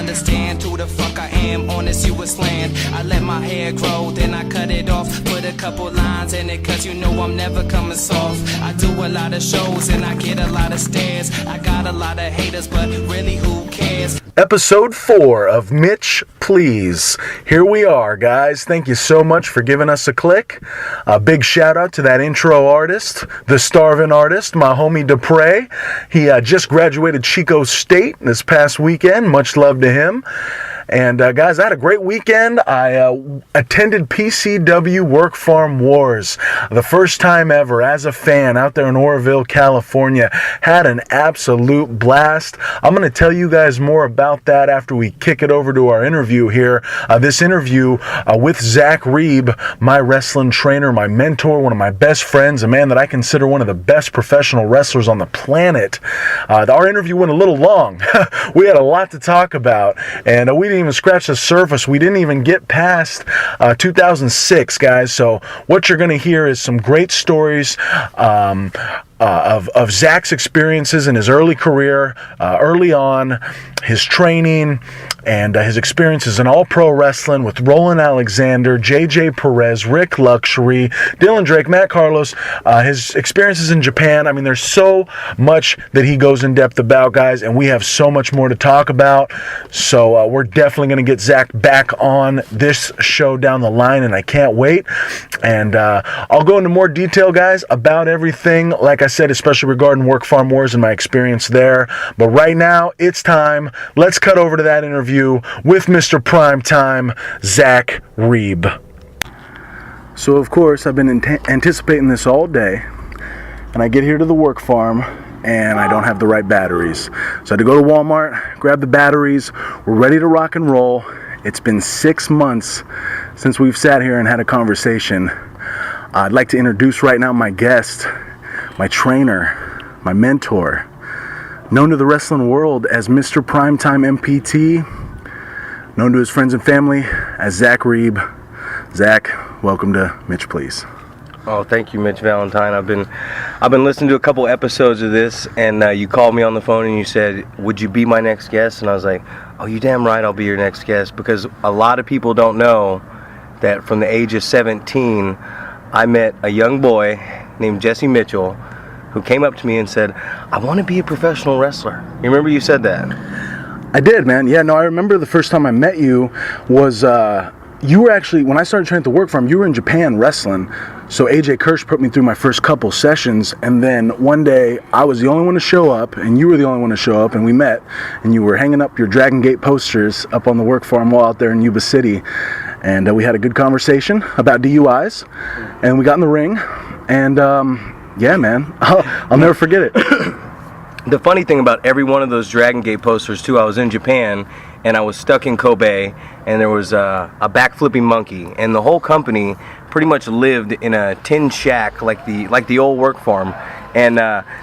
understand who the fuck I am on this US land. I let my hair grow, then I cut it off. Put a couple lines in it, cause you know I'm never coming soft. I do a lot of shows and I get a lot of stares. I got a lot of haters, but really who cares? Episode 4 of Mitch, Please. Here we are, guys. Thank you so much for giving us a click. A big shout out to that intro artist, the starving artist, my homie Dupre. He just graduated Chico State this past weekend. Much love to him. And guys, I had a great weekend. I attended PCW Work Farm Wars. The first time ever as a fan out there in Oroville, California. Had an absolute blast. I'm going to tell you guys more about that after we kick it over to our interview here. This interview with Zack Reeb, my wrestling trainer, my mentor, one of my best friends, a man that I consider one of the best professional wrestlers on the planet. Our interview went a little long. We had a lot to talk about, and we didn't even scratch the surface. We didn't even get past 2006, guys. So what you're going to hear is some great stories of Zack's experiences in his early career, early on, his training, and his experiences in all-pro wrestling with Roland Alexander, JJ Perez, Rick Luxury, Dylan Drake, Matt Carlos, his experiences in Japan. I mean, there's so much that he goes in depth about, guys, and we have so much more to talk about. So we're definitely going to get Zack back on this show down the line, and I can't wait. And I'll go into more detail, guys, about everything, like I said, especially regarding Work Farm Wars and my experience there. But right now, it's time. Let's cut over to that interview with Mr. Primetime, Zack Reeb. So, of course, I've been anticipating this all day, and I get here to the work farm, and I don't have the right batteries. So I had to go to Walmart, grab the batteries. We're ready to rock and roll. It's been 6 months since we've sat here and had a conversation. I'd like to introduce right now my guest, my trainer, my mentor, known to the wrestling world as Mr. Primetime MPT, known to his friends and family as Zack Reeb. Zack, welcome to Mitch, Please. Oh, thank you, Mitch Valentine. I've been listening to a couple episodes of this, and you called me on the phone and you said, "Would you be my next guest?" And I was like, "Oh, you damn right, I'll be your next guest," because a lot of people don't know that from the age of 17, I met a young boy named Jesse Mitchell, who came up to me and said, "I want to be a professional wrestler." You remember you said that? I did, man. Yeah, no, I remember the first time I met you was, you were actually, when I started training at the work farm, you were in Japan wrestling. So AJ Kirsch put me through my first couple sessions, and then one day I was the only one to show up, and you were the only one to show up, and we met, and you were hanging up your Dragon Gate posters up on the work farm wall out there in Yuba City, and we had a good conversation about DUIs, and we got in the ring, and yeah, man, I'll never forget it. The funny thing about every one of those Dragon Gate posters, too, I was in Japan, and I was stuck in Kobe, and there was a backflipping monkey, and the whole company pretty much lived in a tin shack like the old work farm, and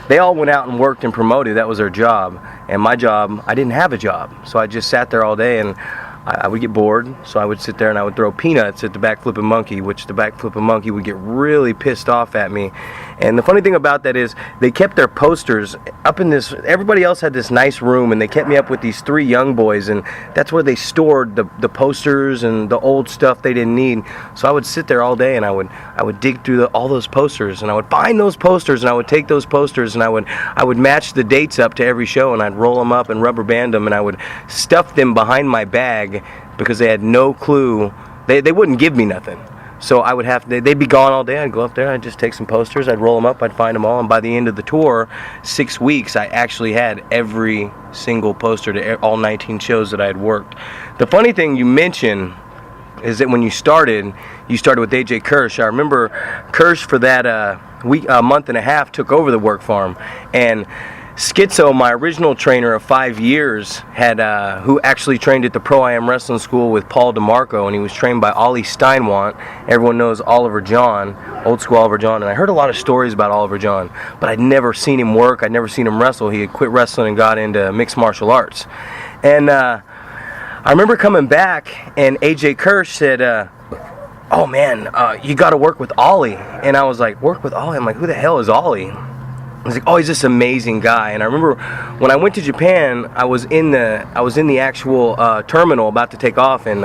they all went out and worked and promoted. That was their job, and my job, I didn't have a job, so I just sat there all day, and I would get bored, so I would sit there and I would throw peanuts at the backflipping monkey, which the backflipping monkey would get really pissed off at me. And the funny thing about that is they kept their posters up in this, everybody else had this nice room, and they kept me up with these 3 young boys, and that's where they stored the posters and the old stuff they didn't need. So I would sit there all day, and I would dig through all those posters, and I would find those posters, and I would take those posters, and I would match the dates up to every show, and I'd roll them up and rubber band them, and I would stuff them behind my bag because they had no clue. They wouldn't give me nothing. So I would they'd be gone all day. I'd go up there, I'd just take some posters, I'd roll them up, I'd find them all, and by the end of the tour, 6 weeks, I actually had every single poster to all 19 shows that I had worked. The funny thing you mentioned is that when you started with AJ Kirsch. I remember Kirsch for that month and a half took over the work farm, and Skitzo, my original trainer of 5 years, who actually trained at the Pro I Am Wrestling School with Paul DeMarco, and he was trained by Ollie Steinwant. Everyone knows Oliver John, old school Oliver John, and I heard a lot of stories about Oliver John, but I'd never seen him work, I'd never seen him wrestle. He had quit wrestling and got into mixed martial arts. And I remember coming back, and AJ Kirsch said, "Oh man, you got to work with Ollie." And I was like, "Work with Ollie?" I'm like, "Who the hell is Ollie?" was like, oh, he's this amazing guy. And I remember when I went to Japan, I was in the actual terminal about to take off, and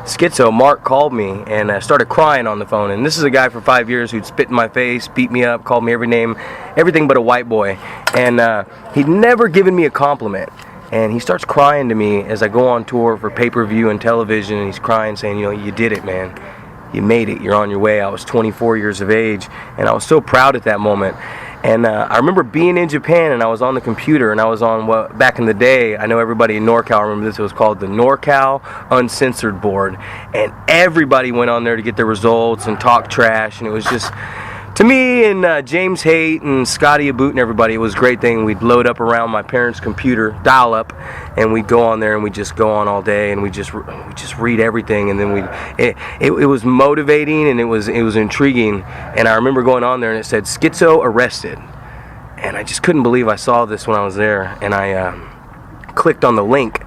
Skitzo, Mark, called me and started crying on the phone. And this is a guy for 5 years who'd spit in my face, beat me up, called me every name, everything but a white boy. And he'd never given me a compliment. And he starts crying to me as I go on tour for pay-per-view and television, and he's crying, saying, you know, you did it, man. You made it. You're on your way. I was 24 years of age, and I was so proud at that moment. And I remember being in Japan, and I was on the computer, and I was on what back in the day, I know everybody in NorCal remember this, it was called the NorCal Uncensored Board. And everybody went on there to get their results and talk trash, and it was just, to me and James Haight and Scotty, Aboot, and everybody, it was a great thing. We'd load up around my parents' computer, dial up, and we'd go on there and we'd just go on all day, and we just read everything. And then it was motivating, and it was intriguing. And I remember going on there and it said Skitzo arrested, and I just couldn't believe I saw this when I was there. And I clicked on the link,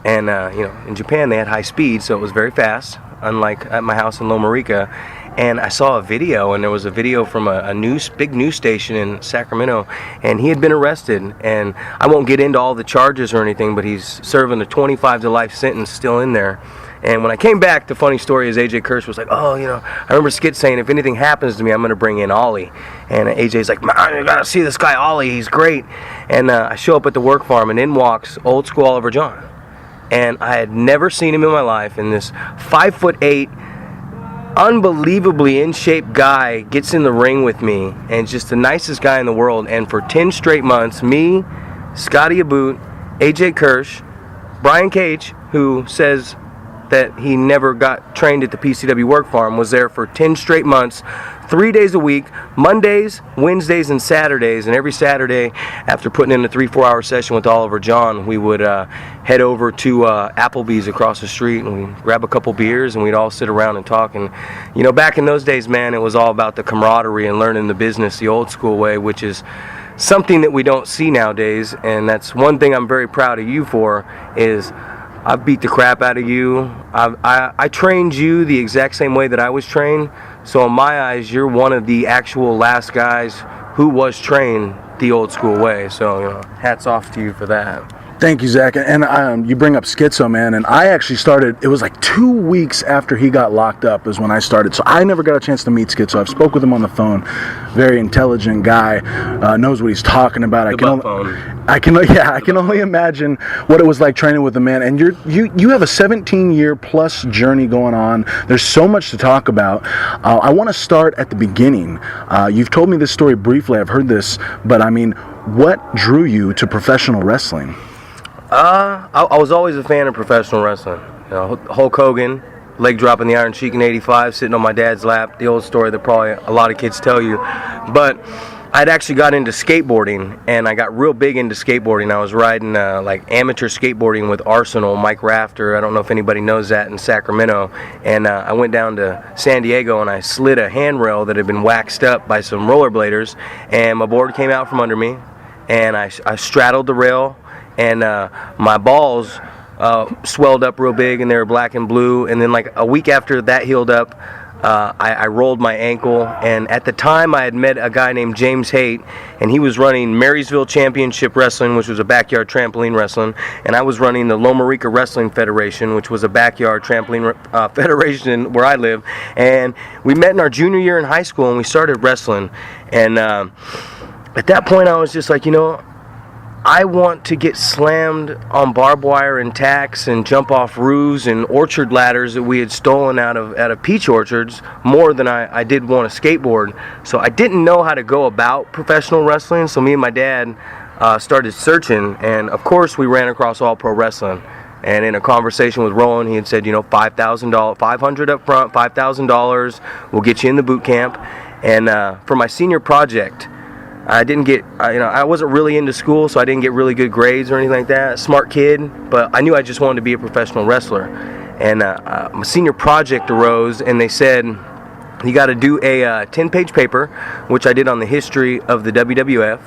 and you know, in Japan they had high speed, so it was very fast, unlike at my house in Loma Rica. And I saw a video, and there was a video from a big news station in Sacramento, and he had been arrested. And I won't get into all the charges or anything, but he's serving a 25 to life sentence still in there. And when I came back, the funny story is AJ Kirsch was like, oh, you know, I remember Skit saying, if anything happens to me, I'm going to bring in Ollie. And AJ's like, man, you got to see this guy Ollie, he's great. And I show up at the work farm, and in walks old school Oliver John. And I had never seen him in my life, and this 5'8", unbelievably in shape guy gets in the ring with me, and just the nicest guy in the world. And for 10 straight months, me, Scotty Aboot, AJ Kirsch, Brian Cage, who says that he never got trained at the PCW work farm, was there for 10 straight months, 3 days a week, Mondays, Wednesdays, and Saturdays. And every Saturday, after putting in a 3-4 hour session with Oliver John, we would head over to Applebee's across the street, and we'd grab a couple beers, and we'd all sit around and talk. And you know, back in those days, man, it was all about the camaraderie and learning the business the old school way, which is something that we don't see nowadays. And that's one thing I'm very proud of you for, is I've beat the crap out of you. I trained you the exact same way that I was trained. So in my eyes, you're one of the actual last guys who was trained the old school way. So, you know, hats off to you for that. Thank you, Zach. And you bring up Skitzo, man. And I actually started, it was like 2 weeks after he got locked up is when I started. So I never got a chance to meet Skitzo. I've spoke with him on the phone. Very intelligent guy, knows what he's talking about. I can only imagine what it was like training with the man. And you have a 17-year plus journey going on. There's so much to talk about. I want to start at the beginning. You've told me this story briefly. I've heard this, but I mean, what drew you to professional wrestling? I was always a fan of professional wrestling. You know, Hulk Hogan, leg dropping the Iron Sheik in '85, sitting on my dad's lap. The old story that probably a lot of kids tell you. But I'd actually got into skateboarding, and I got real big into skateboarding. I was riding like amateur skateboarding with Arsenal, Mike Rafter. I don't know if anybody knows that, in Sacramento. And I went down to San Diego, and I slid a handrail that had been waxed up by some rollerbladers, and my board came out from under me, and I straddled the rail, and my balls swelled up real big, and they were black and blue. And then like a week after that healed up, I rolled my ankle. And at the time I had met a guy named James Haight, and he was running Marysville Championship Wrestling, which was a backyard trampoline wrestling, and I was running the Loma Rica Wrestling Federation, which was a backyard trampoline federation where I live. And we met in our junior year in high school, and we started wrestling. And at that point I was just like, you know, I want to get slammed on barbed wire and tacks and jump off roofs and orchard ladders that we had stolen out of peach orchards more than I did want to skateboard. So I didn't know how to go about professional wrestling, so me and my dad started searching, and of course we ran across All Pro Wrestling. And in a conversation with Roland, he had said, you know, $5,000, $500 up front, $5,000 will get you in the boot camp. And for my senior project, I didn't get, I wasn't really into school, so I didn't get really good grades or anything like that. Smart kid, but I knew I just wanted to be a professional wrestler. And my senior project arose, and they said, you got to do a 10-page paper, which I did on the history of the WWF,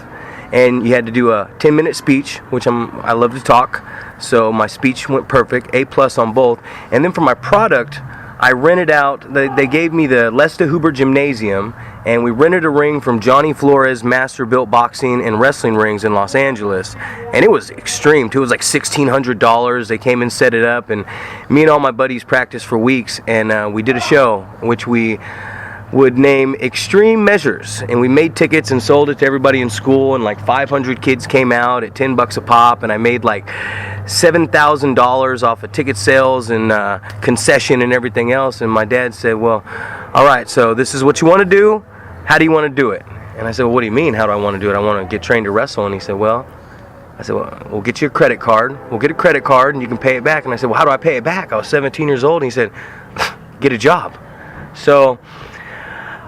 and you had to do a 10-minute speech, which I love to talk, so my speech went perfect, A+ on both. And then for my product, I rented out, they gave me the Lesta Huber Gymnasium, and we rented a ring from Johnny Flores Master Built Boxing and Wrestling Rings in Los Angeles, and it was extreme too. It was like $1,600. They came and set it up, and me and all my buddies practiced for weeks, and we did a show which we would name Extreme Measures, and we made tickets and sold it to everybody in school, and like 500 kids came out at $10 a pop, and I made like $7,000 off of ticket sales and concession and everything else. And my dad said, well, all right, so this is what you want to do. How do you want to do it? And I said, well, what do you mean, how do I want to do it? I want to get trained to wrestle. And he said, well, we'll get you a credit card. We'll get a credit card and you can pay it back. And I said, well, how do I pay it back? I was 17 years old. And he said, get a job. So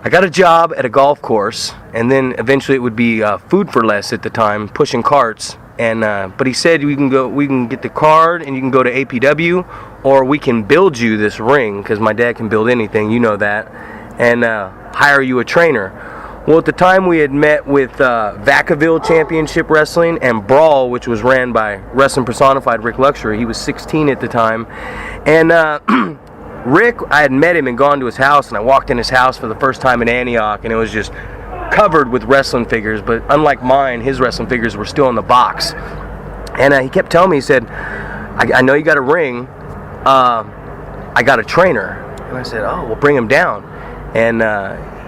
I got a job at a golf course, and then eventually it would be Food for Less at the time, pushing carts. And but he said we can get the card and you can go to APW, or we can build you this ring, because my dad can build anything, you know that, and hire you a trainer. Well, at the time we had met with Vacaville Championship Wrestling and Brawl, which was ran by Wrestling Personified Rick Luxury. He was 16 at the time, and Rick, I had met him and gone to his house, and I walked in his house for the first time in Antioch, and it was just covered with wrestling figures, but unlike mine, his wrestling figures were still in the box. And he kept telling me, he said, I know you got a ring, I got a trainer. And I said, oh, well, bring him down. And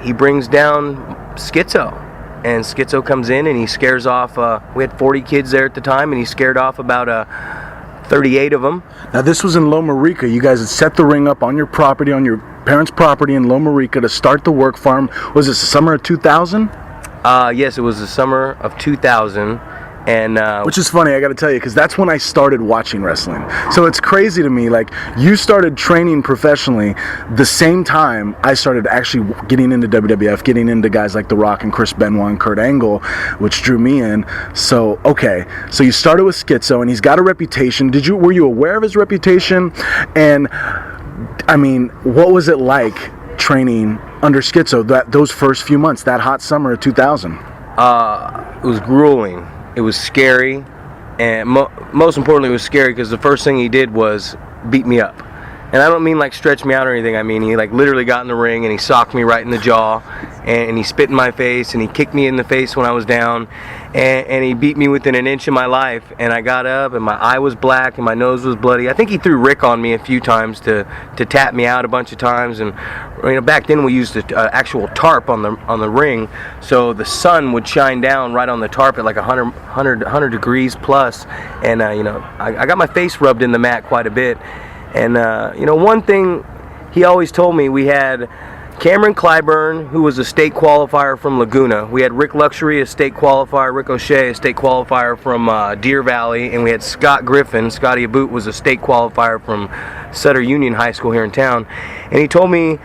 he brings down Skitzo, and Skitzo comes in and he scares off, we had 40 kids there at the time, and he scared off about 38 of them. Now, this was in Loma Rica. You guys had set the ring up on your property, on your parents' property in Loma Rica to start the work farm. Was this the summer of 2000? Yes, it was the summer of 2000. And which is funny, I got to tell you, because that's when I started watching wrestling. So it's crazy to me, like, you started training professionally the same time I started actually getting into WWF, getting into guys like The Rock and Chris Benoit and Kurt Angle, which drew me in. So, okay, so you started with Skitzo, and he's got a reputation. Were you aware of his reputation? And, I mean, what was it like training under Skitzo those first few months, that hot summer of 2000? It was grueling. It was scary, and most importantly, it was scary because the first thing he did was beat me up. And I don't mean like stretch me out or anything. I mean he like literally got in the ring and he socked me right in the jaw, and he spit in my face, and he kicked me in the face when I was down, and he beat me within an inch of my life. And I got up, and my eye was black and my nose was bloody. I think he threw Rick on me a few times to tap me out a bunch of times. And you know, back then we used an actual tarp on the ring, so the sun would shine down right on the tarp at like 100 degrees plus. And you know, I got my face rubbed in the mat quite a bit. And you know, one thing he always told me, we had Cameron Clyburn, who was a state qualifier from Laguna. We had Rick Luxury, a state qualifier, Rick O'Shea, a state qualifier from Deer Valley, and we had Scott Griffin. Scotty Aboot was a state qualifier from Sutter Union High School here in town. And he told me,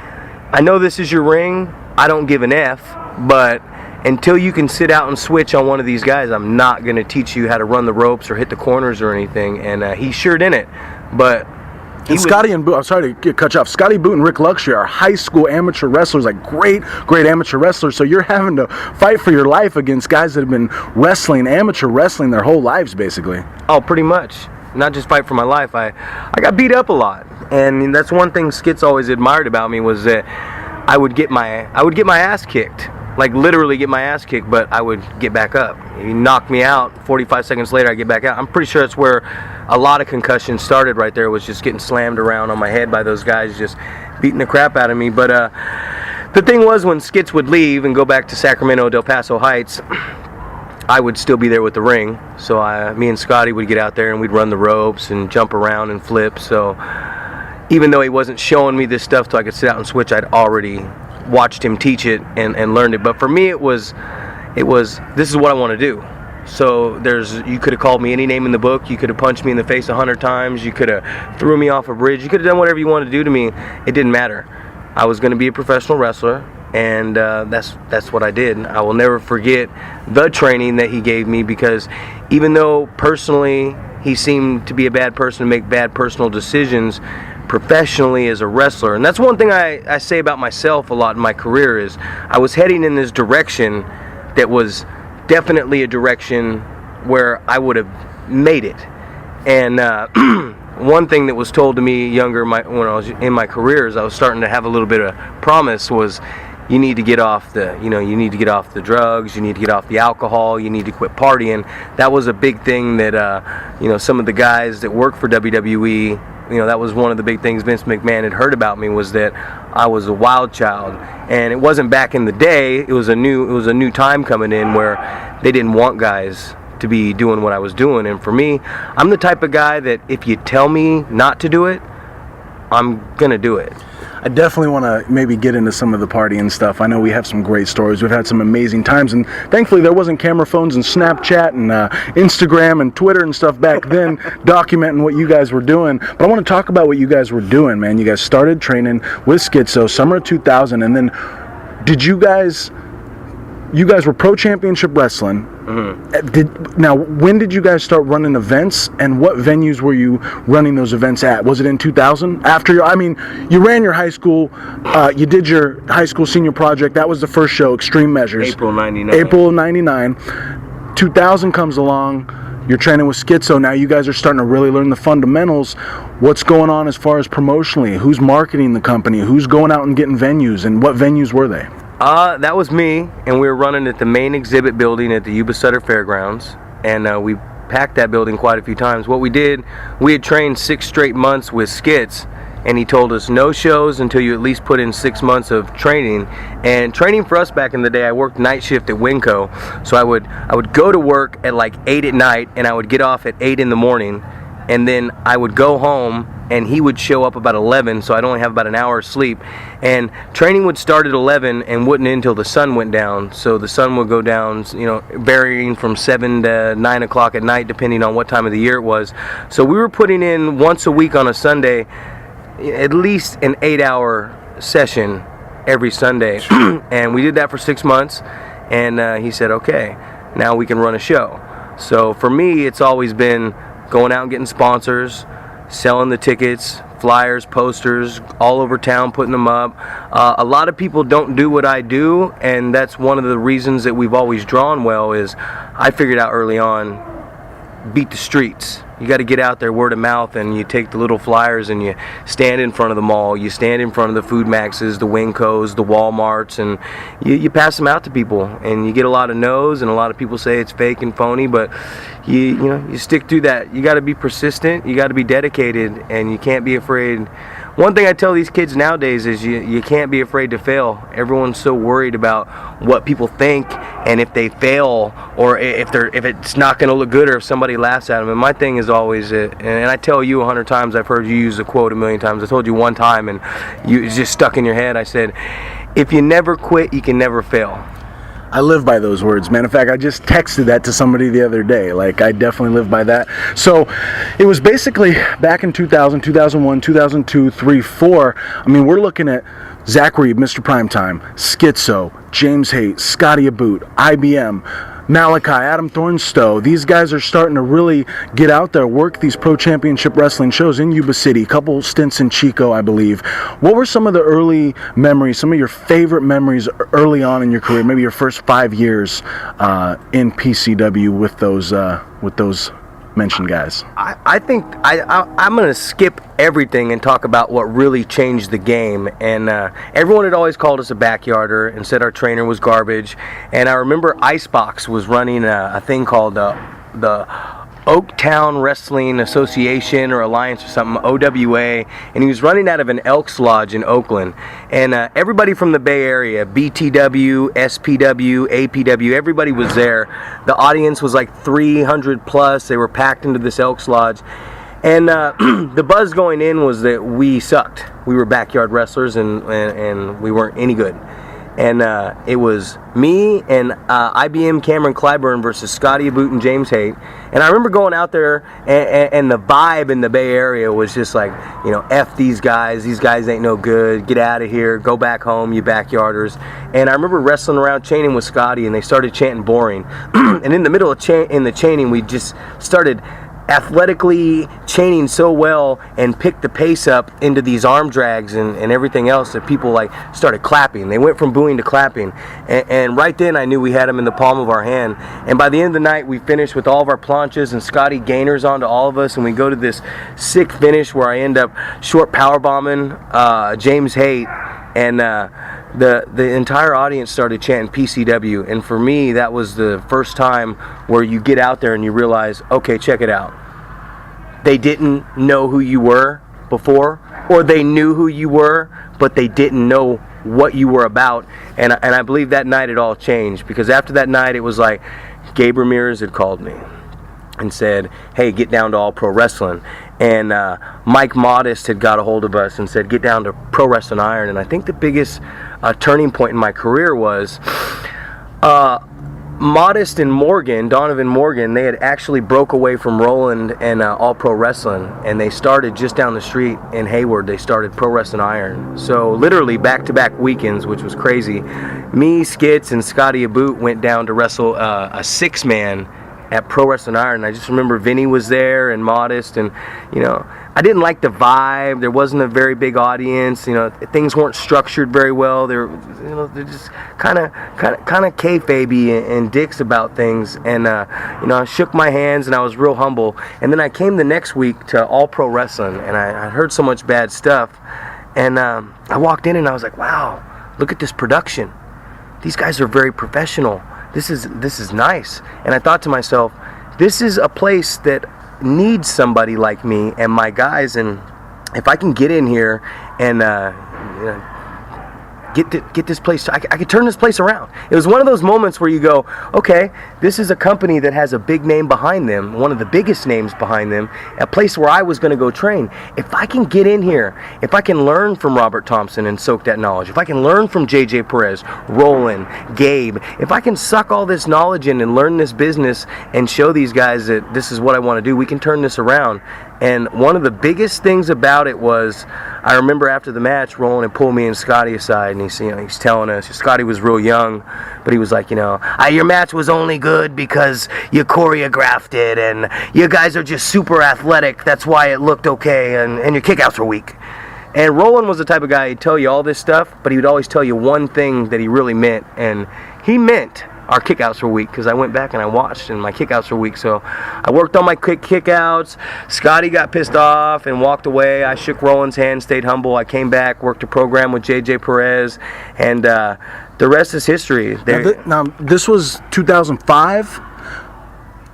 I know this is your ring, I don't give an F, but until you can sit out and switch on one of these guys, I'm not going to teach you how to run the ropes or hit the corners or anything. And he sure didn't. But Scotty and Boot, I'm sorry to cut you off. Scotty Boot and Rick Luxury are high school amateur wrestlers, like great amateur wrestlers. So you're having to fight for your life against guys that have been amateur wrestling their whole lives, basically. Oh, pretty much. Not just fight for my life. I got beat up a lot, and that's one thing Skitz always admired about me, was that I would get my ass kicked. Like literally get my ass kicked, but I would get back up. He knocked me out, 45 seconds later I get back out. I'm pretty sure that's where a lot of concussions started right there, was just getting slammed around on my head by those guys just beating the crap out of me. But the thing was, when Skitz would leave and go back to Sacramento, Del Paso Heights, I would still be there with the ring. So me and Scotty would get out there and we'd run the ropes and jump around and flip. So even though he wasn't showing me this stuff so I could sit out and switch, I'd already watched him teach it and learned it. But for me, it was this is what I want to do. So you could have called me any name in the book, you could have punched me in the face 100 times, you could have threw me off a bridge, you could have done whatever you wanted to do to me. It didn't matter. I was going to be a professional wrestler, and that's what I did. I will never forget the training that he gave me, because even though personally he seemed to be a bad person to make bad personal decisions, professionally as a wrestler, and that's one thing I say about myself a lot in my career, is I was heading in this direction that was definitely a direction where I would have made it. And one thing that was told to me younger when I was in my career, as I was starting to have a little bit of promise, was you need to get off the, you need to get off the drugs, you need to get off the alcohol, you need to quit partying. That was a big thing that, some of the guys that work for WWE, that was one of the big things Vince McMahon had heard about me, was that I was a wild child. And it wasn't back in the day. It was a new time coming in where they didn't want guys to be doing what I was doing. And for me, I'm the type of guy that if you tell me not to do it, I'm gonna do it. I definitely want to maybe get into some of the partying stuff. I know we have some great stories. We've had some amazing times, and thankfully there wasn't camera phones and Snapchat and Instagram and Twitter and stuff back then documenting what you guys were doing. But I want to talk about what you guys were doing, man. You guys started training with Skitzo summer of 2000, and then you guys were Pro Championship Wrestling. Mm-hmm. Now, when did you guys start running events, and what venues were you running those events at? Was it in 2000? You ran your high school, you did your high school senior project. That was the first show, Extreme Measures. April 99. April of 99. 2000 comes along. You're training with Skitzo. Now you guys are starting to really learn the fundamentals. What's going on as far as promotionally? Who's marketing the company? Who's going out and getting venues, and what venues were they? That was me, and we were running at the main exhibit building at the Yuba Sutter Fairgrounds, and we packed that building quite a few times. What we did, we had trained 6 straight months with Skitz, and he told us no shows until you at least put in 6 months of training. And training for us back in the day, I worked night shift at Winco, so I would go to work at like 8 at night, and I would get off at 8 in the morning, and then I would go home, and he would show up about 11, so I'd only have about an hour of sleep. And training would start at 11 and wouldn't end until the sun went down. So the sun would go down, varying from 7 to 9 o'clock at night, depending on what time of the year it was. So we were putting in once a week on a Sunday, at least an 8-hour session every Sunday. And we did that for 6 months, and he said, okay, now we can run a show. So for me, it's always been going out and getting sponsors, selling the tickets, flyers, posters, all over town, putting them up. A lot of people don't do what I do, and that's one of the reasons that we've always drawn well. Is I figured out early on, beat the streets. You got to get out there word of mouth, and you take the little flyers and you stand in front of the mall, you stand in front of the Food Maxes, the Wincos, the Walmarts, and you pass them out to people, and you get a lot of no's, and a lot of people say it's fake and phony, but you stick through that. You got to be persistent, you got to be dedicated, and you can't be afraid. One thing I tell these kids nowadays is you can't be afraid to fail. Everyone's so worried about what people think, and if they fail, or if it's not going to look good, or if somebody laughs at them. And my thing is always, and I tell you 100 times, I've heard you use the quote 1,000,000 times. I told you one time, and it's just stuck in your head. I said, if you never quit, you can never fail. I live by those words, man. In fact, I just texted that to somebody the other day. I definitely live by that. So it was basically back in 2000, 2001, 2002, 3, 4. We're looking at Zack Reeb, Mr. Primetime, Skitzo, James Haight, Scotty Aboot, IBM, Malachi, Adam Thornstowe. These guys are starting to really get out there, work these Pro Championship Wrestling shows in Yuba City, a couple stints in Chico, I believe. What were some of the early memories, some of your favorite memories early on in your career, maybe your first 5 years in PCW with those mentioned guys? I think I'm going to skip everything and talk about what really changed the game. And everyone had always called us a backyarder and said our trainer was garbage. And I remember Icebox was running a thing called the Oaktown Wrestling Association or Alliance or something, OWA, and he was running out of an Elks Lodge in Oakland. And everybody from the Bay Area, BTW, SPW, APW, everybody was there. The audience was like 300 plus. They were packed into this Elks Lodge. And the buzz going in was that we sucked. We were backyard wrestlers, and we weren't any good. And it was me and IBM Cameron Clyburn versus Scotty Aboot and James Haight. And I remember going out there, and the vibe in the Bay Area was just like, F these guys ain't no good, get out of here, go back home, you backyarders. And I remember wrestling around chaining with Scotty, and they started chanting boring. And in the middle of the chaining, we just started athletically chaining so well and picked the pace up into these arm drags and everything else that people started clapping. They went from booing to clapping, and right then I knew we had them in the palm of our hand. And by the end of the night, we finished with all of our planches and Scotty gainers onto all of us, and we go to this sick finish where I end up short power bombing James Haight, and the entire audience started chanting PCW, and for me that was the first time where you get out there and you realize, okay, check it out. They didn't know who you were before, or they knew who you were, but they didn't know what you were about. And I believe that night it all changed, because after that night it was like Gabe Ramirez had called me and said, hey, get down to All Pro Wrestling. And Mike Modest had got a hold of us and said, get down to Pro Wrestling Iron. And I think the biggest turning point in my career was Modest and Donovan Morgan, they had actually broke away from Roland and All Pro Wrestling, and they started just down the street in Hayward. They started Pro Wrestling Iron. So literally back-to-back weekends, which was crazy. Me, Skitz, and Scotty Aboot went down to wrestle a six-man at Pro Wrestling Iron. I just remember Vinny was there and Modest, and I didn't like the vibe. There wasn't a very big audience. Things weren't structured very well. They're just kind of kayfabe and dicks about things. And I shook my hands and I was real humble. And then I came the next week to All Pro Wrestling, and I heard so much bad stuff. And I walked in and I was like, wow, look at this production. These guys are very professional. This is nice. And I thought to myself, this is a place that needs somebody like me and my guys, and if I can get in here and get this place, I could turn this place around. It was one of those moments where you go, okay, this is a company that has a big name behind them, one of the biggest names behind them, a place where I was going to go train. If I can get in here, if I can learn from Robert Thompson and soak that knowledge, if I can learn from JJ Perez, Roland, Gabe, if I can suck all this knowledge in and learn this business and show these guys that this is what I want to do, we can turn this around. And one of the biggest things about it was, I remember after the match, Roland had pulled me and Scotty aside, and he's telling us, Scotty was real young, but he was like, your match was only good because you choreographed it, and you guys are just super athletic, that's why it looked okay, and your kickouts were weak. And Roland was the type of guy, he'd tell you all this stuff, but he would always tell you one thing that he really meant, and he meant our kickouts were weak, because I went back and I watched and my kickouts were weak. So I worked on my quick kickouts. Scotty got pissed off and walked away. I shook Roland's hand, stayed humble. I came back, worked a program with JJ Perez, and the rest is history. Now, this was 2005?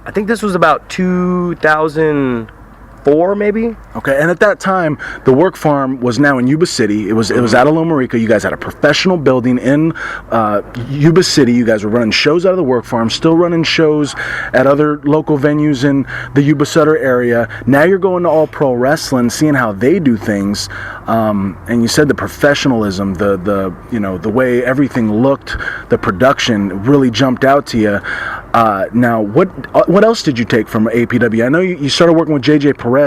I think this was about 2004 maybe. Okay, and at that time, the work farm was now in Yuba City. It was out of Loma Rica. You guys had a professional building in Yuba City. You guys were running shows out of the work farm, still running shows at other local venues in the Yuba Sutter area. Now you're going to All Pro Wrestling, seeing how they do things, and you said the professionalism, the way everything looked, the production really jumped out to you. Now, what else did you take from APW? I know you started working with JJ Perez.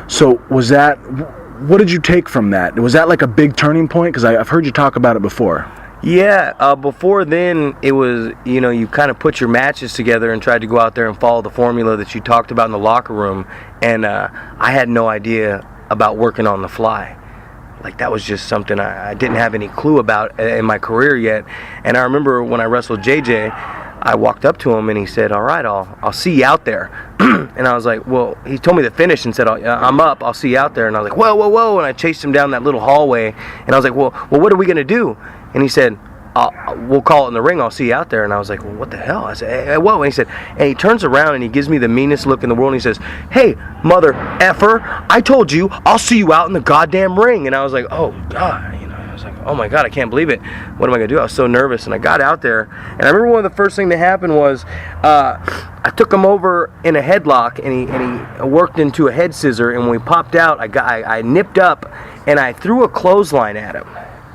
So what did you take from that? Was that like a big turning point? Because I've heard you talk about it before. Yeah, before then, it was, you kind of put your matches together and tried to go out there and follow the formula that you talked about in the locker room. And I had no idea about working on the fly. Like, that was just something I didn't have any clue about in my career yet. And I remember when I wrestled JJ, I walked up to him and he said, all right, I'll see you out there. And I was like, well, he told me the finish and said, I'm up, I'll see you out there. And I was like, whoa. And I chased him down that little hallway. And I was like, well, what are we going to do? And he said, we'll call it in the ring, I'll see you out there. And I was like, well, what the hell? I said, hey, whoa. And he said, and he turns around and he gives me the meanest look in the world. And he says, hey, mother effer, I told you, I'll see you out in the goddamn ring. And I was like, oh, God, I was like, oh my God, I can't believe it. What am I going to do? I was so nervous. And I got out there. And I remember one of the first things that happened was I took him over in a headlock, and he worked into a head scissor. And when we popped out, I nipped up and I threw a clothesline at him.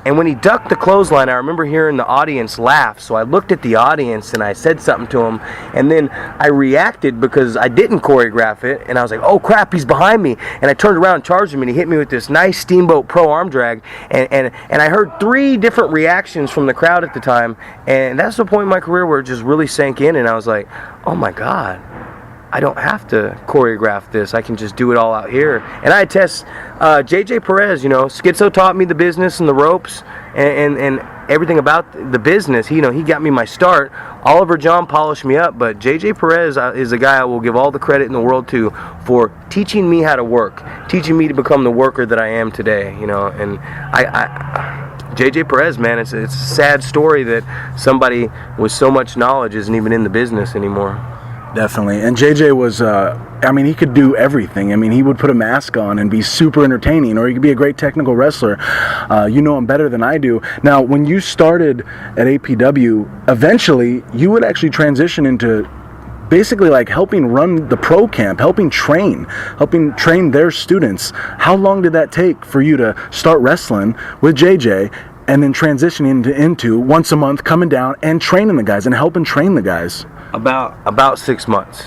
And when he ducked the clothesline, I remember hearing the audience laugh. So I looked at the audience and I said something to him. And then I reacted because I didn't choreograph it. And I was like, oh crap, he's behind me. And I turned around and charged him, and he hit me with this nice Steamboat Pro arm drag. And I heard 3 different reactions from the crowd at the time. And that's the point in my career where it just really sank in. And I was like, oh my God, I don't have to choreograph this. I can just do it all out here. And I test JJ Perez, Skitzo taught me the business and the ropes and everything about the business. He got me my start. Oliver John polished me up, but JJ Perez is the guy I will give all the credit in the world to for teaching me how to work, teaching me to become the worker that I am today, And JJ Perez, man, it's a sad story that somebody with so much knowledge isn't even in the business anymore. Definitely. And JJ was, he could do everything. I mean, he would put a mask on and be super entertaining, or he could be a great technical wrestler. You know him better than I do. Now, when you started at APW, eventually you would actually transition into basically like helping run the pro camp, helping train their students. How long did that take for you to start wrestling with JJ and then transitioning into once a month coming down and training the guys and helping train the guys? About 6 months.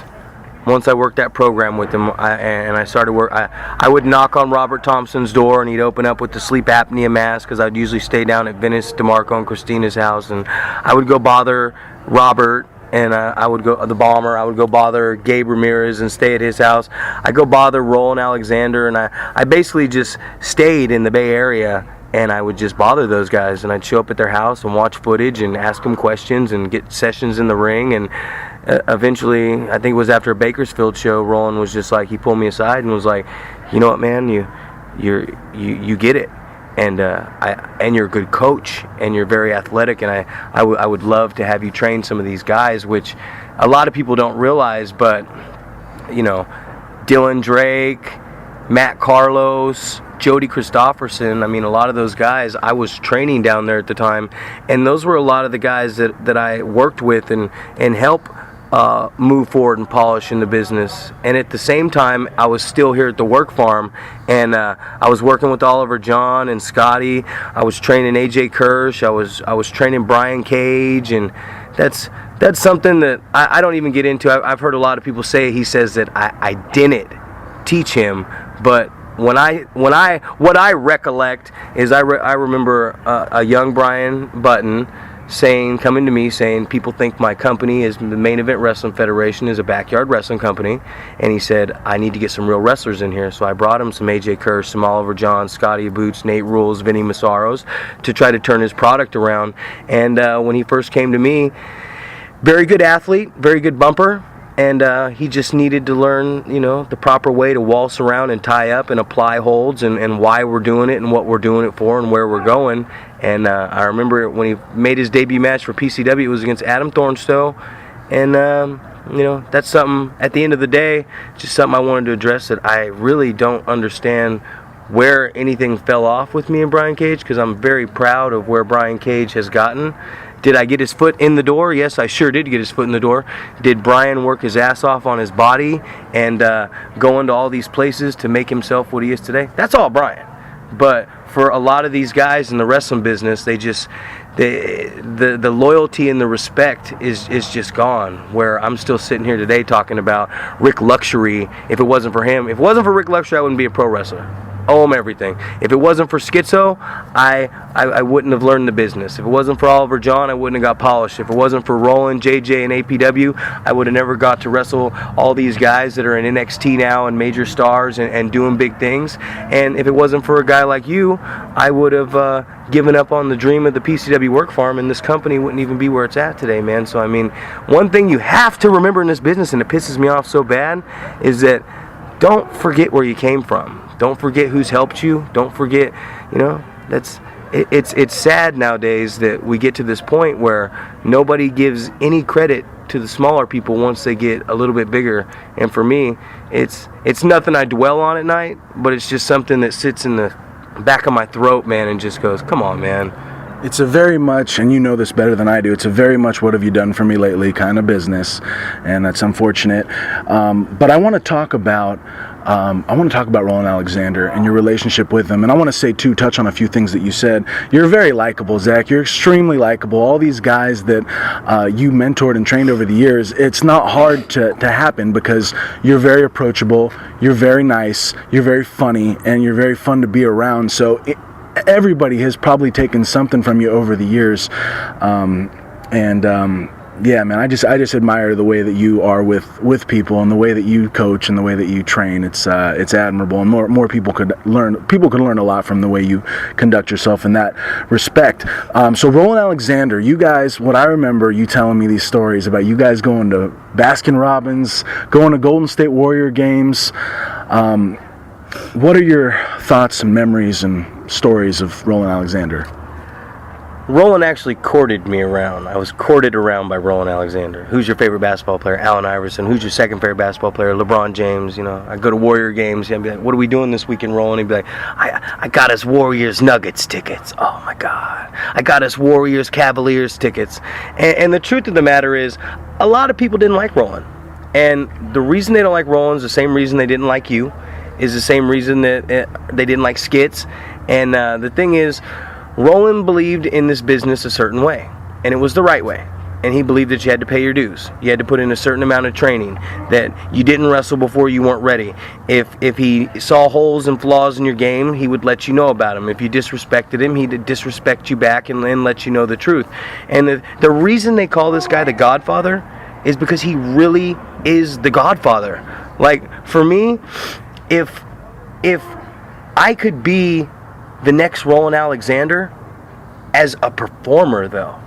Once I worked that program with him, I started work, I would knock on Robert Thompson's door, and he'd open up with the sleep apnea mask, because I'd usually stay down at Venice, DeMarco, and Christina's house, and I would go bother Robert, and I would go the bomber. I would go bother Gabe Ramirez and stay at his house. I'd go bother Roland Alexander, and I basically just stayed in the Bay Area. And I would just bother those guys, and I'd show up at their house and watch footage and ask them questions and get sessions in the ring. And eventually, I think it was after a Bakersfield show, Roland was just like, he pulled me aside and was like, you know what, man, you get it, and you're a good coach, and you're very athletic, and I would love to have you train some of these guys, which a lot of people don't realize, but you know, Dylan Drake, Matt Carlos, Jody Kristofferson, I mean, a lot of those guys, I was training down there at the time, and those were a lot of the guys that I worked with and help move forward and polish in the business. And at the same time, I was still here at the work farm, and I was working with Oliver John and Scotty. I was training AJ Kirsch. I was training Brian Cage, and that's something that I don't even get into. I've heard a lot of people say, he says that I didn't teach him, but what I recollect is I remember a young Brian Button coming to me saying, people think my company is the Main Event Wrestling Federation, is a backyard wrestling company, and he said, I need to get some real wrestlers in here. So I brought him some AJ Kirsch, some Oliver John, Scotty Aboot, Nate Rules, Vinny Massaros, to try to turn his product around. And when he first came to me, very good athlete, very good bumper, and he just needed to learn, you know, the proper way to waltz around and tie up and apply holds, and why we're doing it and what we're doing it for and where we're going. And I remember when he made his debut match for PCW, it was against Adam Thornstowe. And, you know, that's something, at the end of the day, just something I wanted to address, that I really don't understand where anything fell off with me and Brian Cage, because I'm very proud of where Brian Cage has gotten. Did I get his foot in the door? Yes, I sure did get his foot in the door. Did Brian work his ass off on his body and go into all these places to make himself what he is today? That's all Brian. But for a lot of these guys in the wrestling business, the loyalty and the respect is just gone. Where I'm still sitting here today talking about Rick Luxury. If it wasn't for him, if it wasn't for Rick Luxury, I wouldn't be a pro wrestler. Owe him everything. If it wasn't for Skitzo, I wouldn't have learned the business. If it wasn't for Oliver John, I wouldn't have got polished. If it wasn't for Roland, JJ, and APW, I would have never got to wrestle all these guys that are in NXT now and major stars and doing big things. And if it wasn't for a guy like you, I would have given up on the dream of the PCW work farm, and this company wouldn't even be where it's at today, man. So, I mean, one thing you have to remember in this business, and it pisses me off so bad, is that don't forget where you came from. Don't forget who's helped you. Don't forget, you know, it's sad nowadays that we get to this point where nobody gives any credit to the smaller people once they get a little bit bigger. And for me, it's nothing I dwell on at night, but it's just something that sits in the back of my throat, man, and just goes, come on, man. It's a very much, and you know this better than I do, it's a very much what have you done for me lately kind of business, and that's unfortunate. But I want to talk about Roland Alexander and your relationship with him. And I want to say, too, touch on a few things that you said. You're very likable, Zach. You're extremely likable. All these guys that you mentored and trained over the years, it's not hard to happen because you're very approachable, you're very nice, you're very funny, and you're very fun to be around. So everybody has probably taken something from you over the years. Yeah, man, I just admire the way that you are with people and the way that you coach and the way that you train. It's admirable, and more people could learn. People could learn a lot from the way you conduct yourself in that respect. So Roland Alexander, you guys, what I remember you telling me these stories about you guys going to Baskin Robbins, going to Golden State Warrior games. What are your thoughts and memories and stories of Roland Alexander? Roland actually courted me around. I was courted around by Roland Alexander. Who's your favorite basketball player? Allen Iverson. Who's your second favorite basketball player? LeBron James. You know, I go to Warrior games. I'd be like, what are we doing this weekend, Roland? He'd be like, I got us Warriors Nuggets tickets. Oh my God. I got us Warriors Cavaliers tickets. And the truth of the matter is, a lot of people didn't like Roland. And the reason they don't like Roland is the same reason they didn't like you, is the same reason that they didn't like Skitz. And the thing is, Roland believed in this business a certain way, and it was the right way. And he believed that you had to pay your dues. You had to put in a certain amount of training, that you didn't wrestle before you weren't ready. If he saw holes and flaws in your game, he would let you know about them. If you disrespected him, he'd disrespect you back and let you know the truth. And the reason they call this guy the Godfather is because he really is the Godfather. Like, for me, if I could be the next Roland Alexander as a performer, though,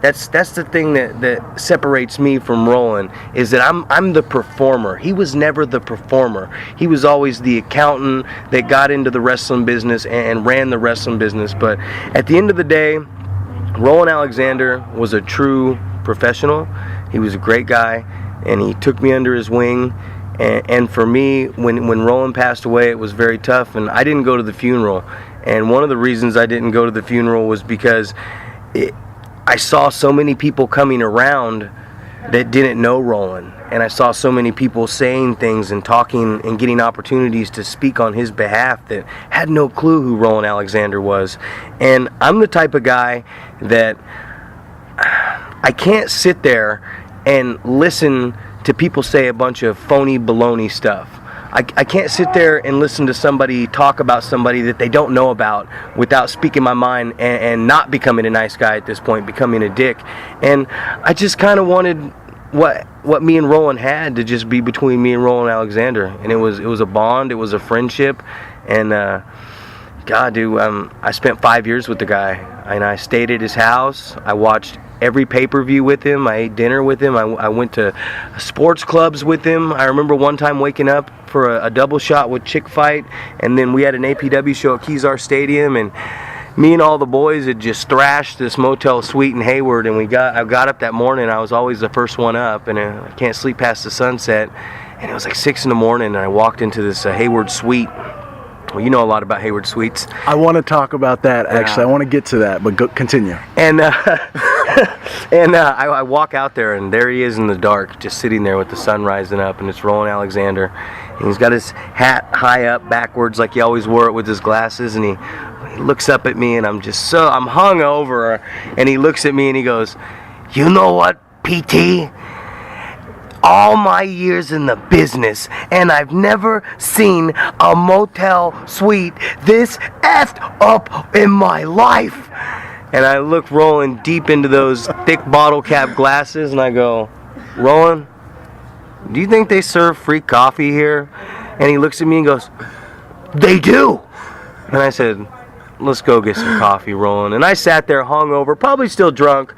that's the thing that separates me from Roland, is that I'm the performer. He was never the performer. He was always the accountant that got into the wrestling business and ran the wrestling business. But at the end of the day, Roland Alexander was a true professional. He was a great guy, and he took me under his wing. And for me, when Roland passed away, it was very tough, and I didn't go to the funeral. And one of the reasons I didn't go to the funeral was because I saw so many people coming around that didn't know Roland. And I saw so many people saying things and talking and getting opportunities to speak on his behalf that had no clue who Roland Alexander was. And I'm the type of guy that I can't sit there and listen to people say a bunch of phony baloney stuff. I can't sit there and listen to somebody talk about somebody that they don't know about without speaking my mind and not becoming a nice guy at this point, becoming a dick. And I just kind of wanted what me and Roland had to just be between me and Roland Alexander. And it was a bond, it was a friendship. And God, dude, I spent 5 years with the guy. And I stayed at his house. I watched every pay-per-view with him. I ate dinner with him. I went to sports clubs with him. I remember one time waking up for a double shot with Chick Fight, and then we had an APW show at Kezar Stadium, and me and all the boys had just thrashed this motel suite in Hayward, and I got up that morning. I was always the first one up, and I can't sleep past the sunset, and it was like 6 in the morning, and I walked into this Hayward suite. Well, you know a lot about Hayward Suites. I want to talk about that, actually. I want to get to that, but continue. And I walk out there, and there he is in the dark, just sitting there with the sun rising up, and it's Roland Alexander. And he's got his hat high up backwards like he always wore it with his glasses, and he looks up at me, and I'm hung over, and he looks at me, and he goes, "You know what, PT? All my years in the business, and I've never seen a motel suite this effed up in my life." And I look Roland deep into those thick bottle cap glasses, and I go, "Roland, do you think they serve free coffee here?" And he looks at me and goes, "They do." And I said, "Let's go get some coffee, Roland." And I sat there hungover, probably still drunk,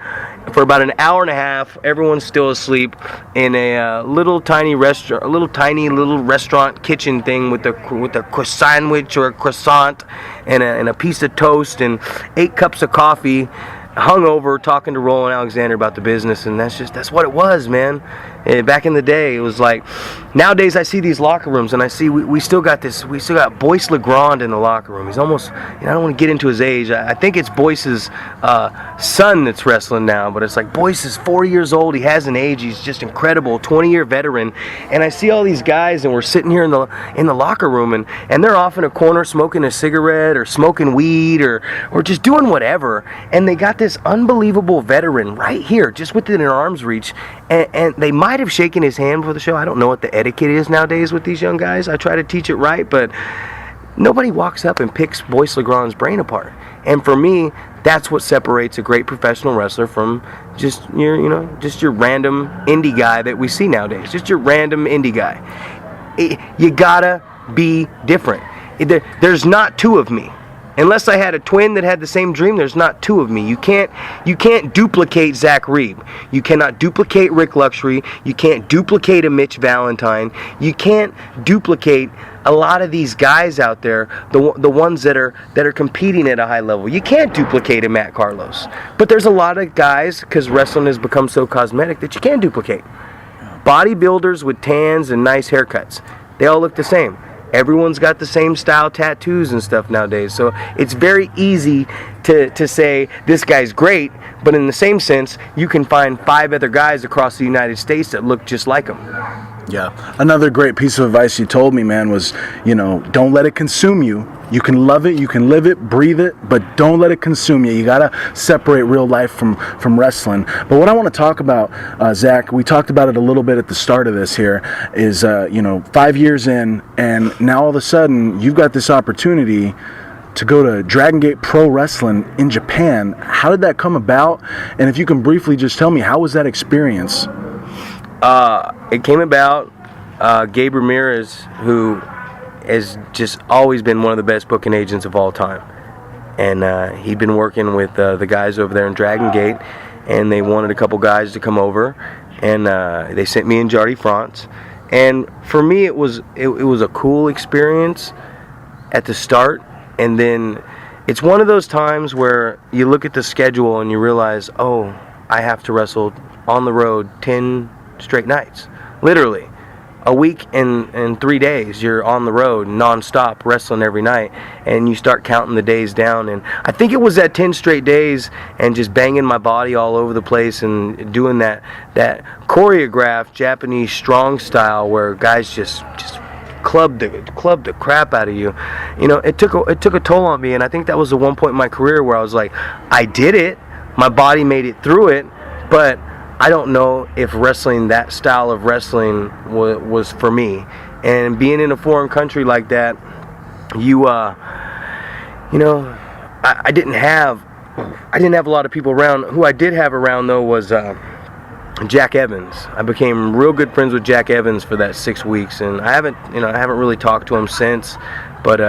for about an hour and a half. Everyone's still asleep in a little tiny restaurant kitchen thing with a sandwich or a croissant and a piece of toast and 8 cups of coffee, hungover, talking to Roland Alexander about the business. And that's what it was, man. Back in the day, it was like, nowadays I see these locker rooms and I see we still got Boyce LeGrande in the locker room. He's almost, I don't want to get into his age. I think it's Boyce's son that's wrestling now, but it's like Boyce is 4 years old. He hasn't aged. He's just incredible, 20-year veteran. And I see all these guys, and we're sitting here in the locker room, and they're off in a corner smoking a cigarette or smoking weed or just doing whatever. And they got this unbelievable veteran right here, just within their arm's reach, and they might have shaken his hand before the show. I don't know what the etiquette is nowadays with these young guys. I try to teach it right, but nobody walks up and picks Boyce LeGrande's brain apart. And for me, that's what separates a great professional wrestler from just your random indie guy that we see nowadays. Just your random indie guy. You gotta be different. There's not two of me. Unless I had a twin that had the same dream, there's not two of me. You can't duplicate Zack Reeb. You cannot duplicate Rick Luxury. You can't duplicate a Mitch Valentine. You can't duplicate a lot of these guys out there, the ones that are competing at a high level. You can't duplicate a Matt Carlos. But there's a lot of guys, because wrestling has become so cosmetic, that you can duplicate. Bodybuilders with tans and nice haircuts, they all look the same. Everyone's got the same style tattoos and stuff nowadays. So it's very easy to say this guy's great, but in the same sense, you can find 5 other guys across the United States that look just like him. Yeah. Another great piece of advice you told me, man, was, don't let it consume you. You can love it, you can live it, breathe it, but don't let it consume you. You got to separate real life from wrestling. But what I want to talk about, Zack, we talked about it a little bit at the start of this here, is, 5 years in, and now all of a sudden you've got this opportunity to go to Dragon Gate Pro Wrestling in Japan. How did that come about? And if you can briefly just tell me, how was that experience? It came about, Gabe Ramirez, who has just always been one of the best booking agents of all time. And he'd been working with the guys over there in Dragon Gate, and they wanted a couple guys to come over, and they sent me and Jody France. And for me, it was a cool experience at the start, and then it's one of those times where you look at the schedule and you realize, oh, I have to wrestle on the road 10 straight nights. Literally. A week and 3 days, you're on the road non-stop wrestling every night, and you start counting the days down. And I think it was that 10 straight days and just banging my body all over the place and doing that choreographed Japanese strong style where guys just club the crap out of you. It took a toll on me, and I think that was the one point in my career where I was like, I did it, my body made it through it, but I don't know if wrestling, that style of wrestling, was for me. And being in a foreign country like that, I didn't have a lot of people around. Who I did have around though was Jack Evans. I became real good friends with Jack Evans for that 6 weeks, and I haven't really talked to him since, but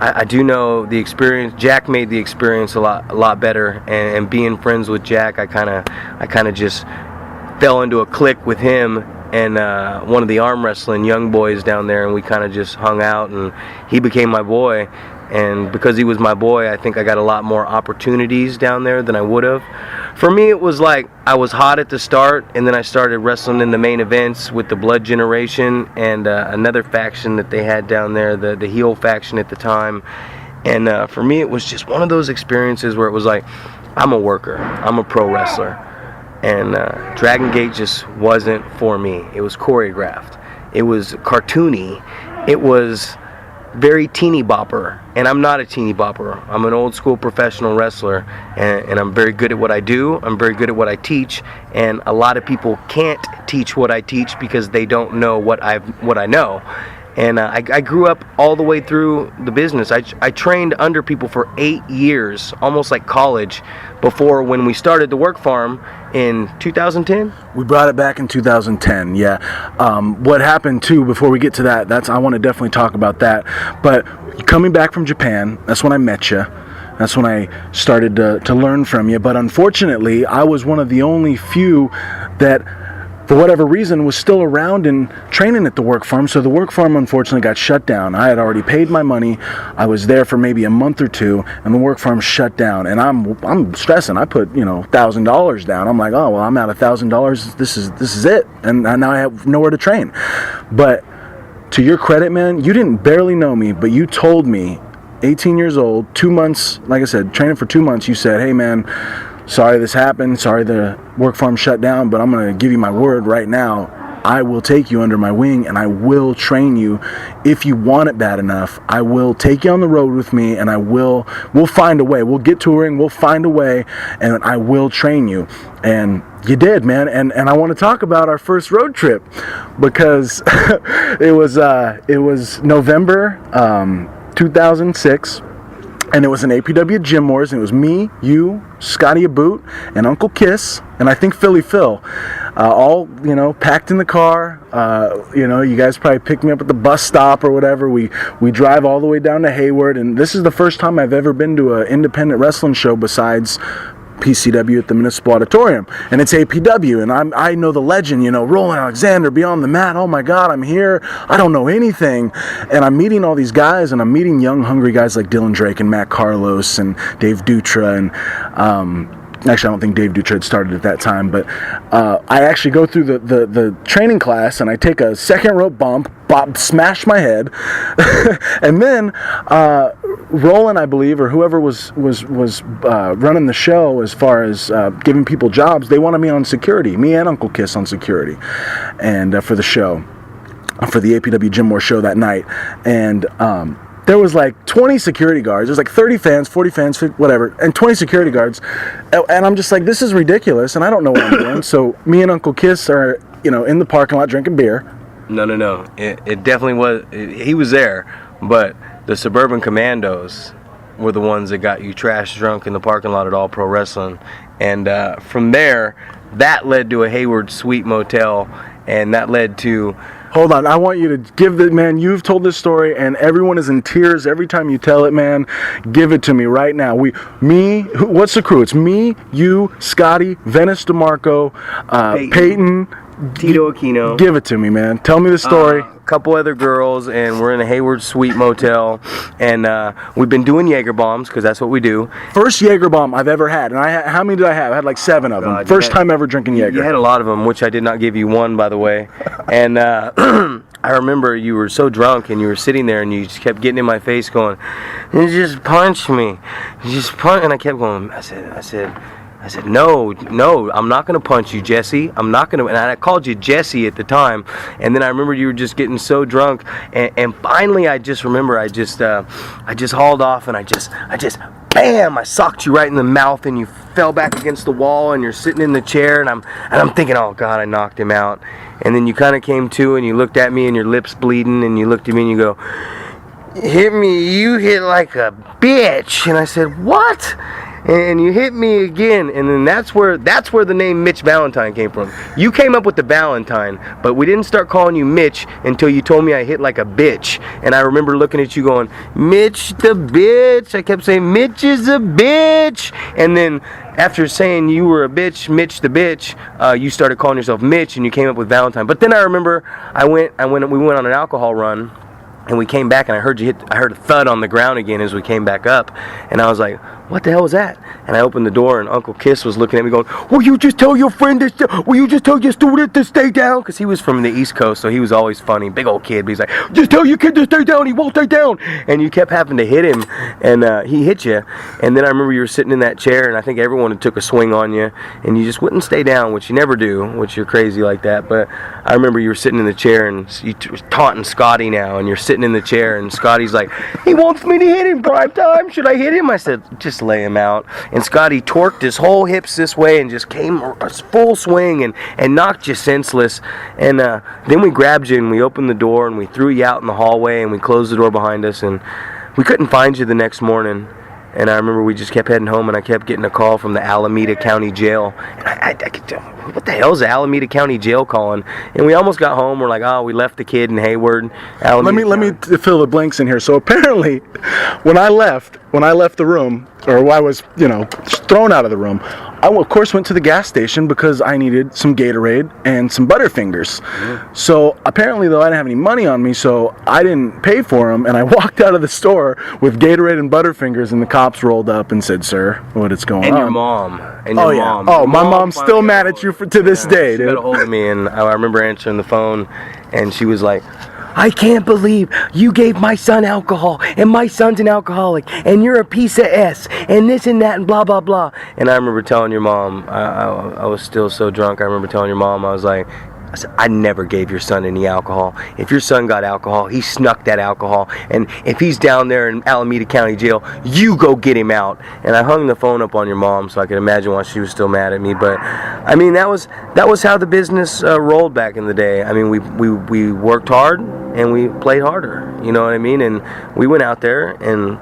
I do know the experience. Jack made the experience a lot better, and being friends with Jack, I kind of just fell into a clique with him and one of the arm wrestling young boys down there, and we kind of just hung out, and he became my boy. And because he was my boy, I think I got a lot more opportunities down there than I would have. For me, it was like I was hot at the start, and then I started wrestling in the main events with the Blood Generation and another faction that they had down there, the heel faction at the time. And for me, it was just one of those experiences where it was like, I'm a worker, I'm a pro wrestler. And Dragon Gate just wasn't for me. It was choreographed. It was cartoony. It was very teeny bopper, and I'm not a teeny bopper. I'm an old school professional wrestler, and I'm very good at what I do. I'm very good at what I teach, and a lot of people can't teach what I teach because they don't know what I know. And I grew up all the way through the business. I trained under people for 8 years, almost like college, before when we started the work farm in 2010. We brought it back in 2010, yeah. What happened too, before we get to that, I want to definitely talk about that. But coming back from Japan, that's when I met you. That's when I started to learn from you. But unfortunately, I was one of the only few that, for whatever reason, was still around and training at the work farm. So the work farm unfortunately got shut down. I had already paid my money. I was there for maybe a month or two, and the work farm shut down. And I'm stressing. I put $1,000 down. I'm like, oh well, I'm out $1,000. This is it. And now I have nowhere to train. But to your credit, man, you didn't barely know me, but you told me, 18 years old, 2 months, like I said, training for 2 months. You said, hey man, sorry this happened, sorry the work farm shut down, but I'm going to give you my word right now. I will take you under my wing, and I will train you. If you want it bad enough, I will take you on the road with me, and we'll find a way. We'll get touring, we'll find a way, and I will train you. And you did, man. And I want to talk about our first road trip, because it was November 2006. And it was an APW Gym Wars, and it was me, you, Scotty Aboot, and Uncle Kiss, and I think Philly Phil. all, packed in the car. You guys probably picked me up at the bus stop or whatever. We drive all the way down to Hayward, and this is the first time I've ever been to an independent wrestling show besides PCW at the Municipal Auditorium, and it's APW, and I know the legend, Roland Alexander, Beyond the Mat. Oh my God, I'm here. I don't know anything, and I'm meeting all these guys, and I'm meeting young, hungry guys like Dylan Drake and Matt Carlos and Dave Dutra, and actually, I don't think Dave Dutra had started at that time, but I actually go through the training class, and I take a second rope bump, smash my head, and then Roland, I believe, or whoever was running the show as far as giving people jobs, they wanted me on security, me and Uncle Kiss on security, and for the show, for the APW Jim Moore show that night, and there was like 20 security guards. There's like 30 fans, 40 fans, 50, whatever, and 20 security guards. And I'm just like, this is ridiculous, and I don't know what I'm doing. So me and Uncle Kiss are, in the parking lot drinking beer. No. It definitely was. He was there, but the Suburban Commandos were the ones that got you trash drunk in the parking lot at All Pro Wrestling. And from there, that led to a Hayward Suite Motel, and that led to... Hold on, I want you to give the man. You've told this story, and everyone is in tears every time you tell it, man. Give it to me right now. What's the crew? It's me, you, Scotty, Venice DeMarco, Peyton, Tito Aquino. Give it to me, man. Tell me the story. A couple other girls, and we're in a Hayward Suite Motel, and we've been doing Jaeger bombs because that's what we do. First Jaeger bomb I've ever had, and how many did I have? I had like 7 of them. First time ever drinking Jaeger. You had a lot of them, which I did not give you one, by the way. And I remember you were so drunk, and you were sitting there, and you just kept getting in my face, going, "You just punch me, you just punch," and I kept going. I said, no, I'm not going to punch you, Jesse. I'm not going to. And I called you Jesse at the time. And then I remember you were just getting so drunk. And finally, I just remember I just hauled off, and I just, bam! I socked you right in the mouth, and you fell back against the wall, and you're sitting in the chair, and I'm thinking, oh God, I knocked him out. And then you kind of came to, and you looked at me, and your lips bleeding, and you looked at me, and you go, "Hit me, you hit like a bitch." And I said, "What?" And you hit me again, and then that's where the name Mitch Valentine came from. You came up with the Valentine, but we didn't start calling you Mitch until you told me I hit like a bitch. And I remember looking at you going, "Mitch the bitch." I kept saying, "Mitch is a bitch." And then after saying you were a bitch, Mitch the bitch, you started calling yourself Mitch, and you came up with Valentine. But then I remember we went on an alcohol run, and we came back, and I heard a thud on the ground again as we came back up, and I was like, "What the hell was that?" And I opened the door, and Uncle Kiss was looking at me going, "Will you just tell your friend will you just tell your student to stay down?" Because he was from the East Coast, so he was always funny, big old kid, but he's like, "Just tell your kid to stay down, he won't stay down." And you kept having to hit him, and he hit you. And then I remember you were sitting in that chair, and I think everyone had took a swing on you, and you just wouldn't stay down, which you never do, which you're crazy like that. But I remember you were sitting in the chair, and you were taunting Scotty now, and you're sitting in the chair, and Scotty's like, "He wants me to hit him prime time. Should I hit him?" I said, "Just lay him out." And Scotty torqued his whole hips this way and just came a full swing and knocked you senseless. And then we grabbed you, and we opened the door, and we threw you out in the hallway, and we closed the door behind us, and we couldn't find you the next morning. And I remember we just kept heading home, and I kept getting a call from the Alameda County Jail. And I could tell, what the hell is the Alameda County Jail calling? And we almost got home. We're like, oh, we left the kid in Hayward. Let me fill the blanks in here. So apparently, when I left the room, or I was, thrown out of the room, I, of course, went to the gas station because I needed some Gatorade and some Butterfingers. Mm-hmm. So apparently, though, I didn't have any money on me, so I didn't pay for them, and I walked out of the store with Gatorade and Butterfingers, and the cops rolled up and said, "Sir, what is going on?" And your mom. Mom. Oh, my mom's still mad at you to this day, dude. She got a hold of me, and I remember answering the phone, and she was like, "I can't believe you gave my son alcohol, and my son's an alcoholic, and you're a piece of S, and this and that, and blah, blah, blah." And I remember telling your mom, I was still so drunk, I remember telling your mom, I said, "I never gave your son any alcohol. If your son got alcohol, he snuck that alcohol. And if he's down there in Alameda County Jail, you go get him out." And I hung the phone up on your mom, so I could imagine why she was still mad at me. But I mean, that was how the business rolled back in the day. I mean, we worked hard and we played harder. You know what I mean? And we went out there and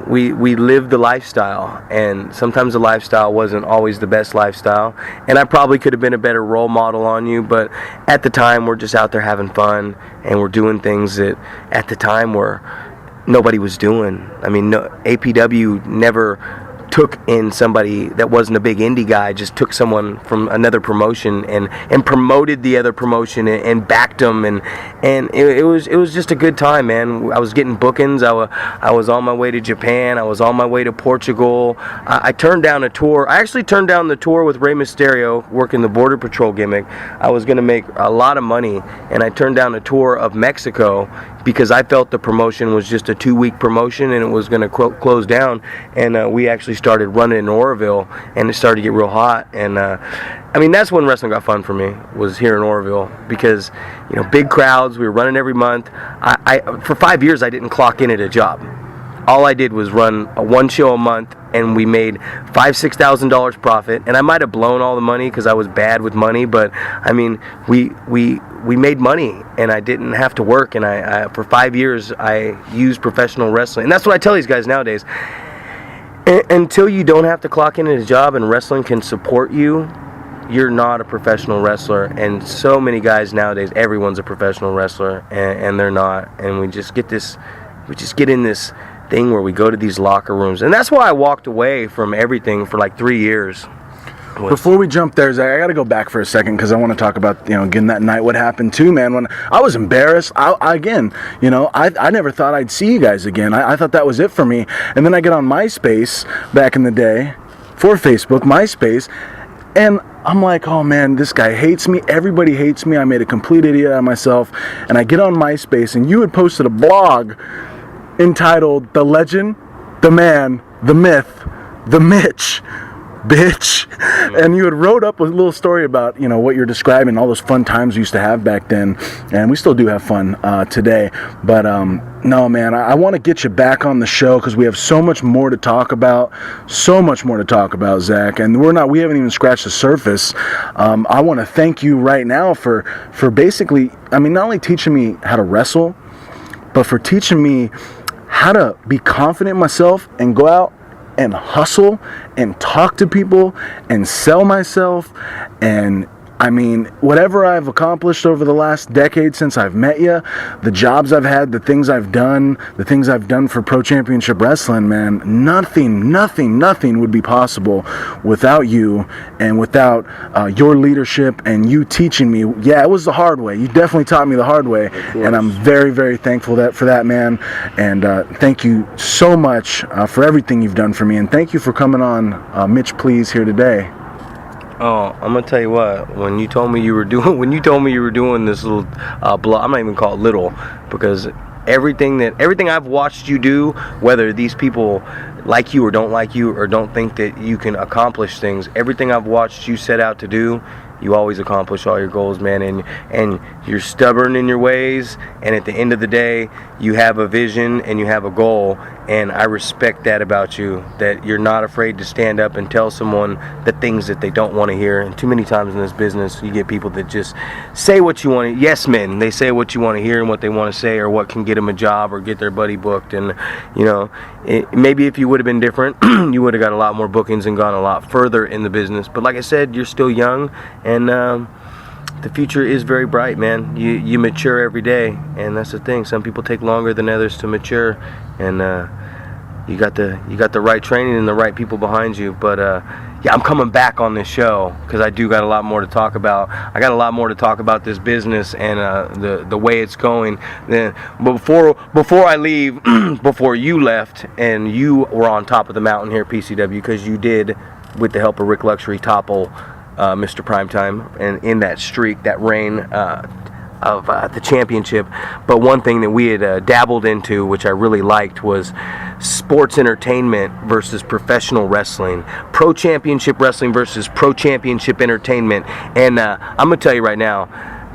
we lived the lifestyle, and sometimes the lifestyle wasn't always the best lifestyle, and I probably could have been a better role model on you, but at the time we're just out there having fun, and we're doing things that at the time were nobody was doing. I mean, APW never took in somebody that wasn't a big indie guy, just took someone from another promotion and promoted the other promotion and backed them, and it was just a good time, man. I was getting bookings. I was on my way to Japan. I was on my way to Portugal. I turned down a tour. I actually turned down the tour with Rey Mysterio working the Border Patrol gimmick. I was going to make a lot of money, and I turned down a tour of Mexico because I felt the promotion was just a 2-week promotion and it was going to close down, and we actually started running in Oroville, and it started to get real hot, and I mean, that's when wrestling got fun for me, was here in Oroville, because, you know, big crowds, we were running every month. For 5 years I didn't clock in at a job. All I did was run one show a month, and we made $5,000-$6,000 profit, and I might have blown all the money because I was bad with money, but I mean, we made money, and I didn't have to work, and I for 5 years I used professional wrestling, and that's what I tell these guys nowadays. Until you don't have to clock in at a job and wrestling can support you, you're not a professional wrestler. And so many guys nowadays, everyone's a professional wrestler, and they're not, and we just get in this thing where we go to these locker rooms, and that's why I walked away from everything for like 3 years. Before we jump there, Zach, I got to go back for a second because I want to talk about, again, that night, what happened too, man. When I was embarrassed, I never thought I'd see you guys again. I thought that was it for me. And then I get on MySpace back in the day, for Facebook, MySpace, and I'm like, oh man, this guy hates me. Everybody hates me. I made a complete idiot out of myself. And I get on MySpace, and you had posted a blog entitled "The Legend, the Man, the Myth, the Mitch, Bitch," and you had wrote up a little story about, what you're describing, all those fun times we used to have back then, and we still do have fun today. But no, man, I want to get you back on the show because we have so much more to talk about, Zach, and we haven't even scratched the surface. I want to thank you right now for basically, not only teaching me how to wrestle, but for teaching me how to be confident in myself and go out and hustle and talk to people and sell myself. And whatever I've accomplished over the last decade since I've met you, the jobs I've had, the things I've done for Pro Championship Wrestling, man, nothing would be possible without you and without your leadership and you teaching me. Yeah, it was the hard way. You definitely taught me the hard way, and I'm very, very thankful for that, man. And thank you so much for everything you've done for me, and thank you for coming on Mitch Please here today. Oh, I'm gonna tell you what. When you told me you were doing this little blog, I'm not even call it little, because everything I've watched you do, whether these people like you or don't like you or don't think that you can accomplish things, everything I've watched you set out to do, you always accomplish all your goals, man, and you're stubborn in your ways, and at the end of the day, you have a vision and you have a goal, and I respect that about you, that you're not afraid to stand up and tell someone the things that they don't want to hear. And too many times in this business, you get people that just say what you want to, yes men, they say what you want to hear and what they want to say, or what can get them a job or get their buddy booked, and maybe if you would have been different, you would have got a lot more bookings and gone a lot further in the business. But like I said, you're still young, and the future is very bright, man. You mature every day, and that's the thing. Some people take longer than others to mature, and you got the right training and the right people behind you. But yeah, I'm coming back on this show because I do got a lot more to talk about. I got a lot more to talk about this business and the way it's going. Then before I leave, before you left and you were on top of the mountain here at PCW, because you did, with the help of Rick Luxury, topple Mr. Primetime, and in that streak, that reign of the championship. But one thing that we had dabbled into, which I really liked, was sports entertainment versus professional wrestling, pro championship wrestling versus pro championship entertainment. And I'm gonna tell you right now,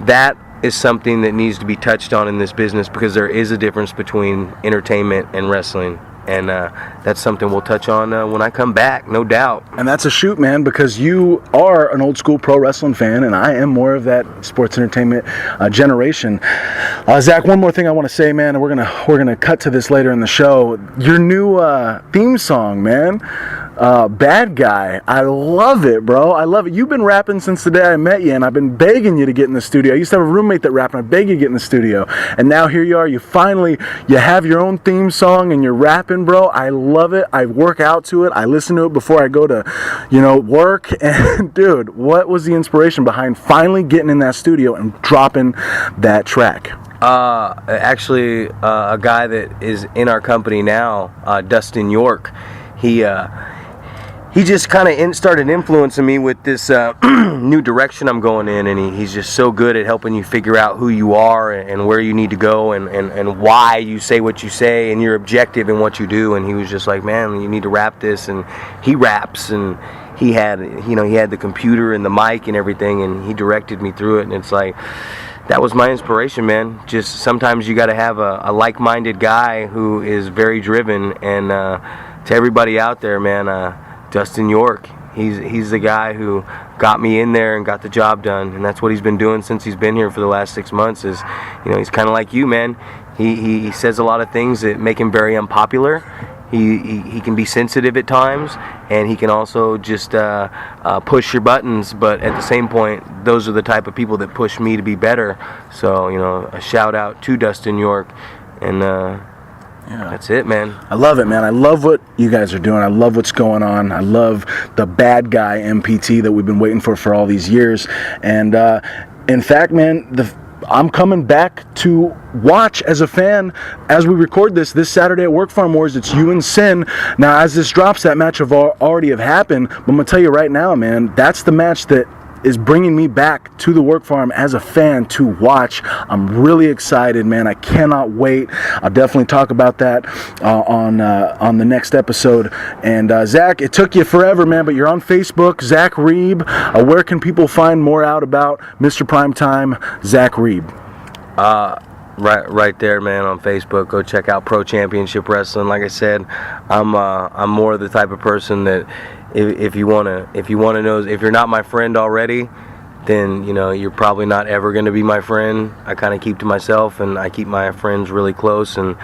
that is something that needs to be touched on in this business, because there is a difference between entertainment and wrestling. and that's something we'll touch on when I come back, no doubt. And that's a shoot, man, because you are an old school pro wrestling fan, and I am more of that sports entertainment generation. Zach, one more thing I want to say, man, and we're gonna cut to this later in the show. Your new theme song, man, Bad Guy. I love it, bro. I love it. You've been rapping since the day I met you, and I've been begging you to get in the studio. I used to have a roommate that rapped, and I begged you to get in the studio. And now here you are. You have your own theme song, and you're rapping, bro. I love it. I work out to it. I listen to it before I go to, work. And dude, what was the inspiration behind finally getting in that studio and dropping that track? Actually, a guy that is in our company now, Dustin York, he just kind of started influencing me with this new direction I'm going in, and he's just so good at helping you figure out who you are and where you need to go and why you say what you say and your objective in what you do. And he was just like, man, you need to rap this, and he raps, and he had the computer and the mic and everything, and he directed me through it, and it's like, that was my inspiration, man. Just sometimes you got to have a like-minded guy who is very driven, and to everybody out there, man, Dustin York, he's the guy who got me in there and got the job done, and that's what he's been doing since he's been here for the last 6 months. Is, he's kind of like you, man. He says a lot of things that make him very unpopular. He can be sensitive at times, and he can also just push your buttons, but at the same point, those are the type of people that push me to be better. So, a shout out to Dustin York, and that's it, man. I love it, man. I love what you guys are doing. I love what's going on. I love the Bad Guy MPT that we've been waiting for all these years. And in fact, man, I'm coming back to watch as a fan as we record this Saturday at Work Farm Wars. It's you and Sin. Now, as this drops, that match already have happened. But I'm going to tell you right now, man, that's the match that is bringing me back to the Work Farm as a fan to watch. I'm really excited, man. I cannot wait. I'll definitely talk about that on the next episode. And Zach, it took you forever, man, but you're on Facebook, Zack Reeb. Where can people find more out about Mr. Primetime, Zack Reeb? Right there, man, on Facebook. Go check out Pro Championship Wrestling. Like I said, I'm more the type of person that if you wanna know, if you're not my friend already, then you're probably not ever gonna be my friend. I kind of keep to myself, and I keep my friends really close. And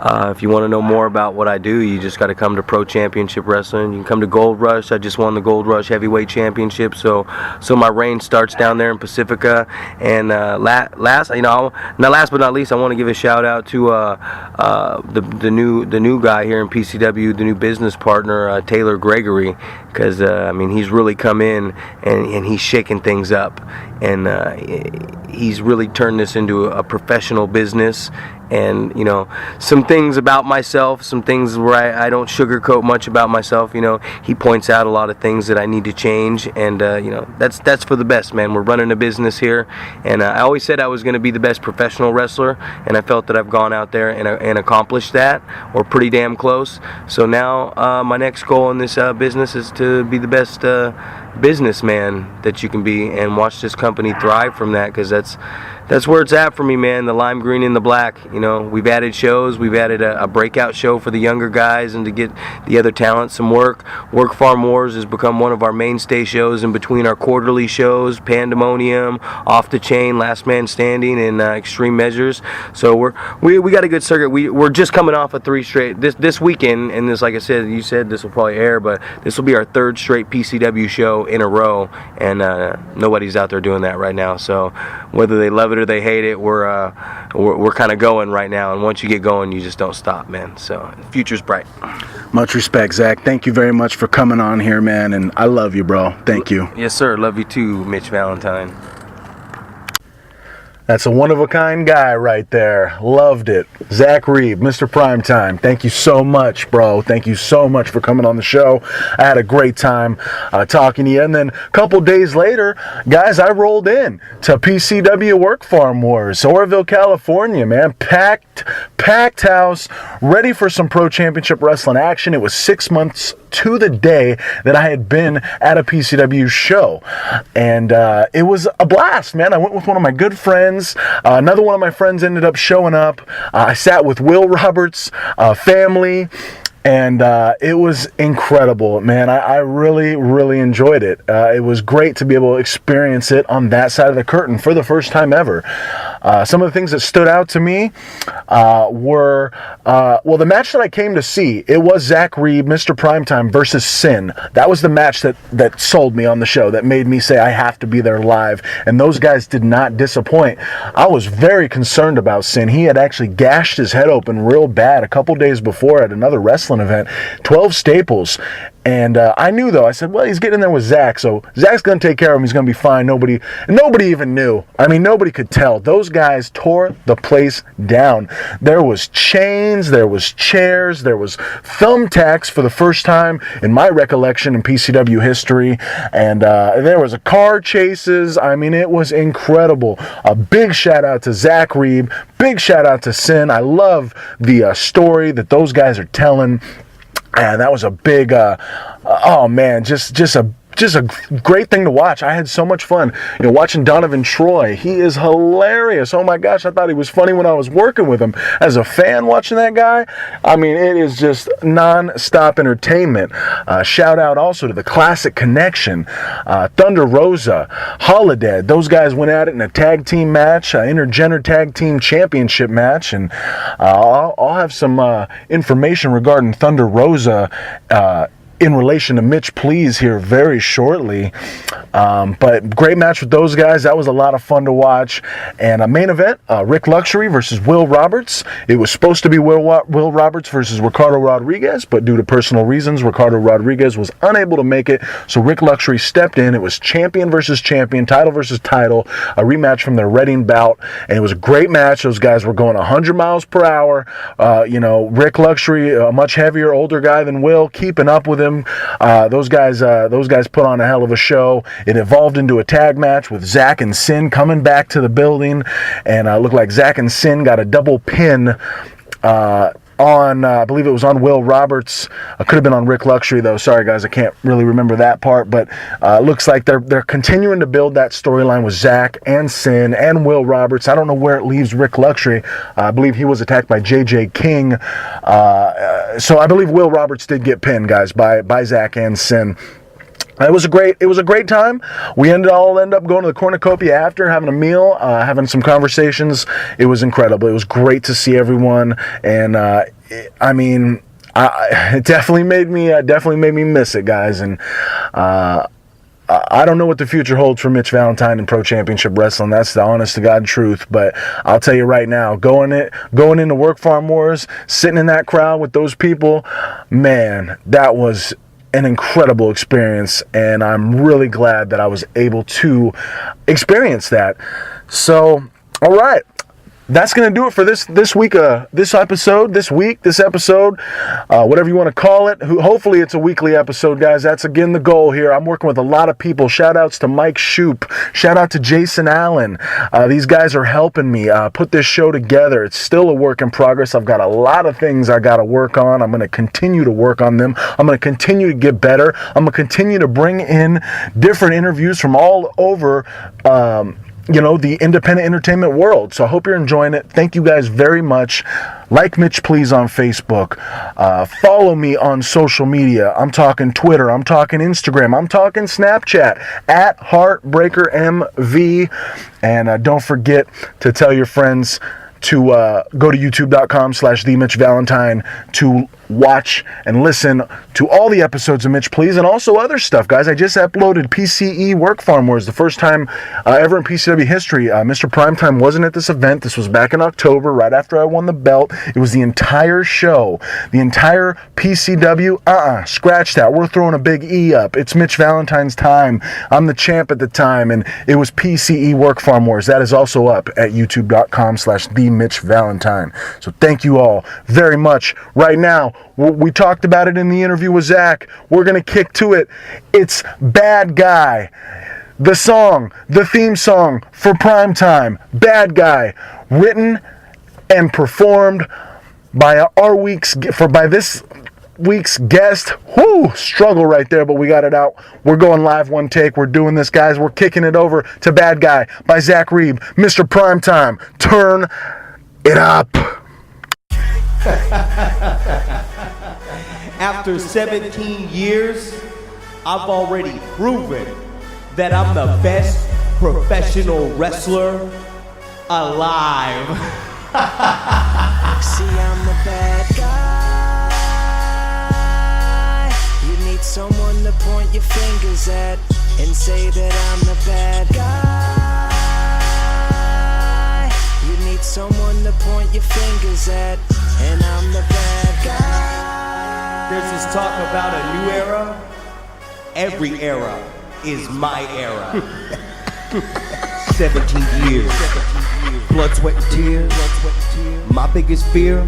if you want to know more about what I do, you just got to come to Pro Championship Wrestling. You can come to Gold Rush. I just won the Gold Rush Heavyweight Championship, so my reign starts down there in Pacifica. And last but not least, I want to give a shout out to the new guy here in PCW, the new business partner, Taylor Gregory, because he's really come in and he's shaking things up, and he's really turned this into a professional business. And some things about myself, some things where I don't sugarcoat much about myself. He points out a lot of things that I need to change, and that's for the best, man. We're running a business here, and I always said I was going to be the best professional wrestler, and I felt that I've gone out there and accomplished that, or pretty damn close. So now my next goal in this business is to be the best businessman that you can be, and watch this company thrive from that, because that's where it's at for me, man. The lime green and the black. We've added shows. We've added a breakout show for the younger guys and to get the other talent some work. Work Farm Wars has become one of our mainstay shows in between our quarterly shows, Pandemonium, Off the Chain, Last Man Standing, and Extreme Measures. So we got a good circuit. We're just coming off of 3 straight this weekend, and this, like I said, you said this will probably air, but this will be our 3rd straight PCW show in a row, and nobody's out there doing that right now. So whether they love it or they hate it, we're kind of going right now, and once you get going, you just don't stop, man. So the future's bright. Much respect, Zach. Thank you very much for coming on here, man, and I love you, bro. Thank you. Yes, sir. Love you too, Mitch Valentine. That's a one-of-a-kind guy right there. Loved it. Zack Reeb, Mr. Primetime. Thank you so much, bro. Thank you so much for coming on the show. I had a great time talking to you. And then a couple days later, guys, I rolled in to PCW Work Farm Wars, Oroville, California, man. Packed house, ready for some Pro Championship Wrestling action. It was 6 months to the day that I had been at a PCW show. And it was a blast, man. I went with one of my good friends. Another one of my friends ended up showing up. I sat with Will Roberts' family. And it was incredible, man. I really, really enjoyed it. It was great to be able to experience it on that side of the curtain for the first time ever. Some of the things that stood out to me were, the match that I came to see, it was Zack Reeb, Mr. Primetime versus Sin. That was the match that sold me on the show, that made me say I have to be there live. And those guys did not disappoint. I was very concerned about Sin. He had actually gashed his head open real bad a couple days before at another wrestling event, 12 staples. And I knew, though, I said, well, he's getting in there with Zack, so Zack's going to take care of him. He's going to be fine. Nobody even knew. I mean, nobody could tell. Those guys tore the place down. There was chains, there was chairs, there was thumbtacks for the first time in my recollection in PCW history, and there was car chases. I mean, it was incredible. A big shout out to Zack Reeb. Big shout out to Sin. I love the story that those guys are telling. And that was a big, just a great thing to watch. I had so much fun, watching Donovan Troy. He is hilarious. Oh my gosh, I thought he was funny when I was working with him. As a fan watching that guy, I mean, it is just non-stop entertainment. Shout out also to the Classic Connection, Thunder Rosa, Holiday. Those guys went at it in a tag team match, intergender tag team championship match, and I'll have some information regarding Thunder Rosa in relation to Mitch Please here very shortly. But great match with those guys. That was a lot of fun to watch. And a main event, Rick Luxury versus Will Roberts. It was supposed to be Will Roberts versus Ricardo Rodriguez, but due to personal reasons, Ricardo Rodriguez was unable to make it, so Rick Luxury stepped in. It was champion versus champion, title versus title, a rematch from their Reading bout, and it was a great match. Those guys were going 100 miles per hour. Rick Luxury, a much heavier, older guy than Will, keeping up with him. Those guys put on a hell of a show. It evolved into a tag match with Zack and Sin coming back to the building, and it looked like Zack and Sin got a double pin on, I believe it was on Will Roberts. It could have been on Rick Luxury, though. Sorry, guys, I can't really remember that part, but looks like they're continuing to build that storyline with Zack and Sin and Will Roberts. I don't know where it leaves Rick Luxury. I believe he was attacked by J.J. King. So I believe Will Roberts did get pinned, guys, by Zack and Sin. It was a great time. We ended up going to the cornucopia after, having a meal, having some conversations. It was incredible. It was great to see everyone, and it definitely made me miss it, guys. And I don't know what the future holds for Mitch Valentine in Pro Championship Wrestling. That's the honest to God truth. But I'll tell you right now, going into Work Farm Wars, sitting in that crowd with those people, man, that was an incredible experience, and I'm really glad that I was able to experience that. So, all right. That's going to do it for this week, this episode, whatever you want to call it. Hopefully it's a weekly episode, guys. That's, again, the goal here. I'm working with a lot of people. Shout-outs to Mike Shoup. Shout-out to Jason Allen. These guys are helping me put this show together. It's still a work in progress. I've got a lot of things I got to work on. I'm going to continue to work on them. I'm going to continue to get better. I'm going to continue to bring in different interviews from all over the independent entertainment world. So I hope you're enjoying it. Thank you guys very much. Like Mitch Please on Facebook. Follow me on social media. I'm talking Twitter. I'm talking Instagram. I'm talking Snapchat at HeartbreakerMV. And don't forget to tell your friends to go to youtube.com/TheMitchValentine to watch and listen to all the episodes of Mitch Please, and also other stuff, guys. I just uploaded PCE Work Farm Wars, the first time ever in PCW history. Mr. Primetime wasn't at this event. This was back in October, right after I won the belt. It was the entire show, the entire PCW. Scratch that. We're throwing a big E up. It's Mitch Valentine's time. I'm the champ at the time, and it was PCE Work Farm Wars. That is also up at youtube.com/TheMitchValentine. So thank you all very much. Right now, we talked about it in the interview with Zack. We're going to kick to it. It's Bad Guy. The song, the theme song for Primetime, Bad Guy, written and performed by this week's guest. Struggle right there, but we got it out. We're going live one take. We're doing this, guys. We're kicking it over to Bad Guy by Zack Reeb. Mr. Primetime, turn it up. After 17 years, I've already proven that I'm the best professional wrestler alive. See, I'm the bad guy. You need someone to point your fingers at and say that I'm the bad guy. You need someone to point your fingers at, and I'm the bad guy. There's this talk about a new era. Every era is my era. 17 years. Blood, sweat, and tears. My biggest fear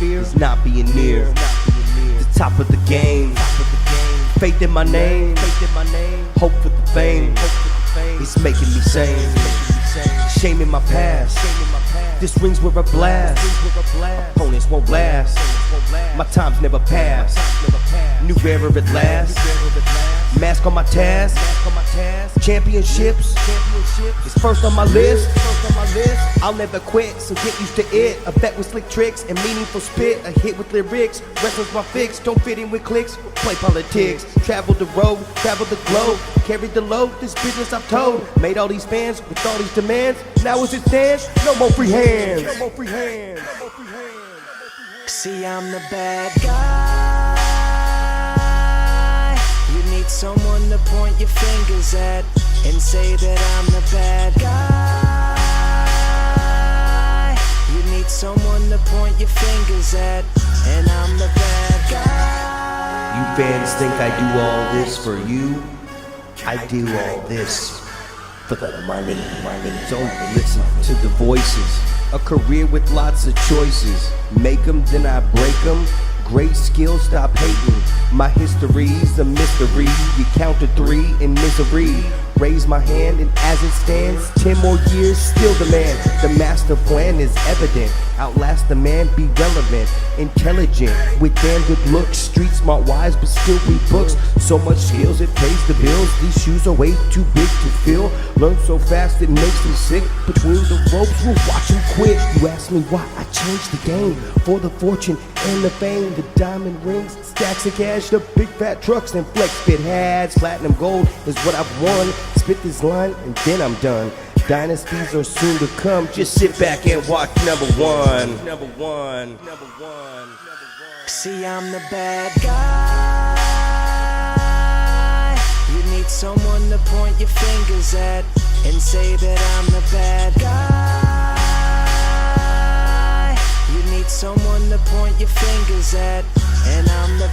is not being near the top of the game. Faith in my name. Hope for the fame. It's making me sane. Shame in my past. This rings with a blast. Opponents won't last. My time's never passed. New era at last. Mask on my task. Championships is first on my list. I'll never quit, so get used to it. A bet with slick tricks and meaningful spit. A hit with lyrics. Wrestling's my fix. Don't fit in with clicks. Play politics. Travel the road. Travel the globe. Carry the load. This business I've told. Made all these fans with all these demands. Now as it stands, no more free hands. See, I'm the bad guy. You need someone to point your fingers at and say that I'm the bad guy. You need someone to point your fingers at, and I'm the bad guy. You fans think I do all this for you? I do all this for the money. Don't listen to the voices. A career with lots of choices. Make them, then I break them. Great skill, stop hating. My history's a mystery. You count to 3 in misery. Raise my hand, and as it stands, 10 more years, still the man. The master plan is evident. Outlast the man, be relevant, intelligent, with damn good looks. Street smart, wise, but still read books. So much skills, it pays the bills. These shoes are way too big to fill. Learn so fast, it makes me sick. Between the ropes, we'll watch him quit. You ask me why I changed the game. For the fortune and the fame, the diamond rings, stacks of cash, the big fat trucks and flex fit hats. Platinum gold is what I've won. Spit this line and then I'm done. Dynasties are soon to come. Just sit back and watch number one. See, I'm the bad guy. You need someone to point your fingers at and say that I'm the bad guy. You need someone to point your fingers at, and I'm the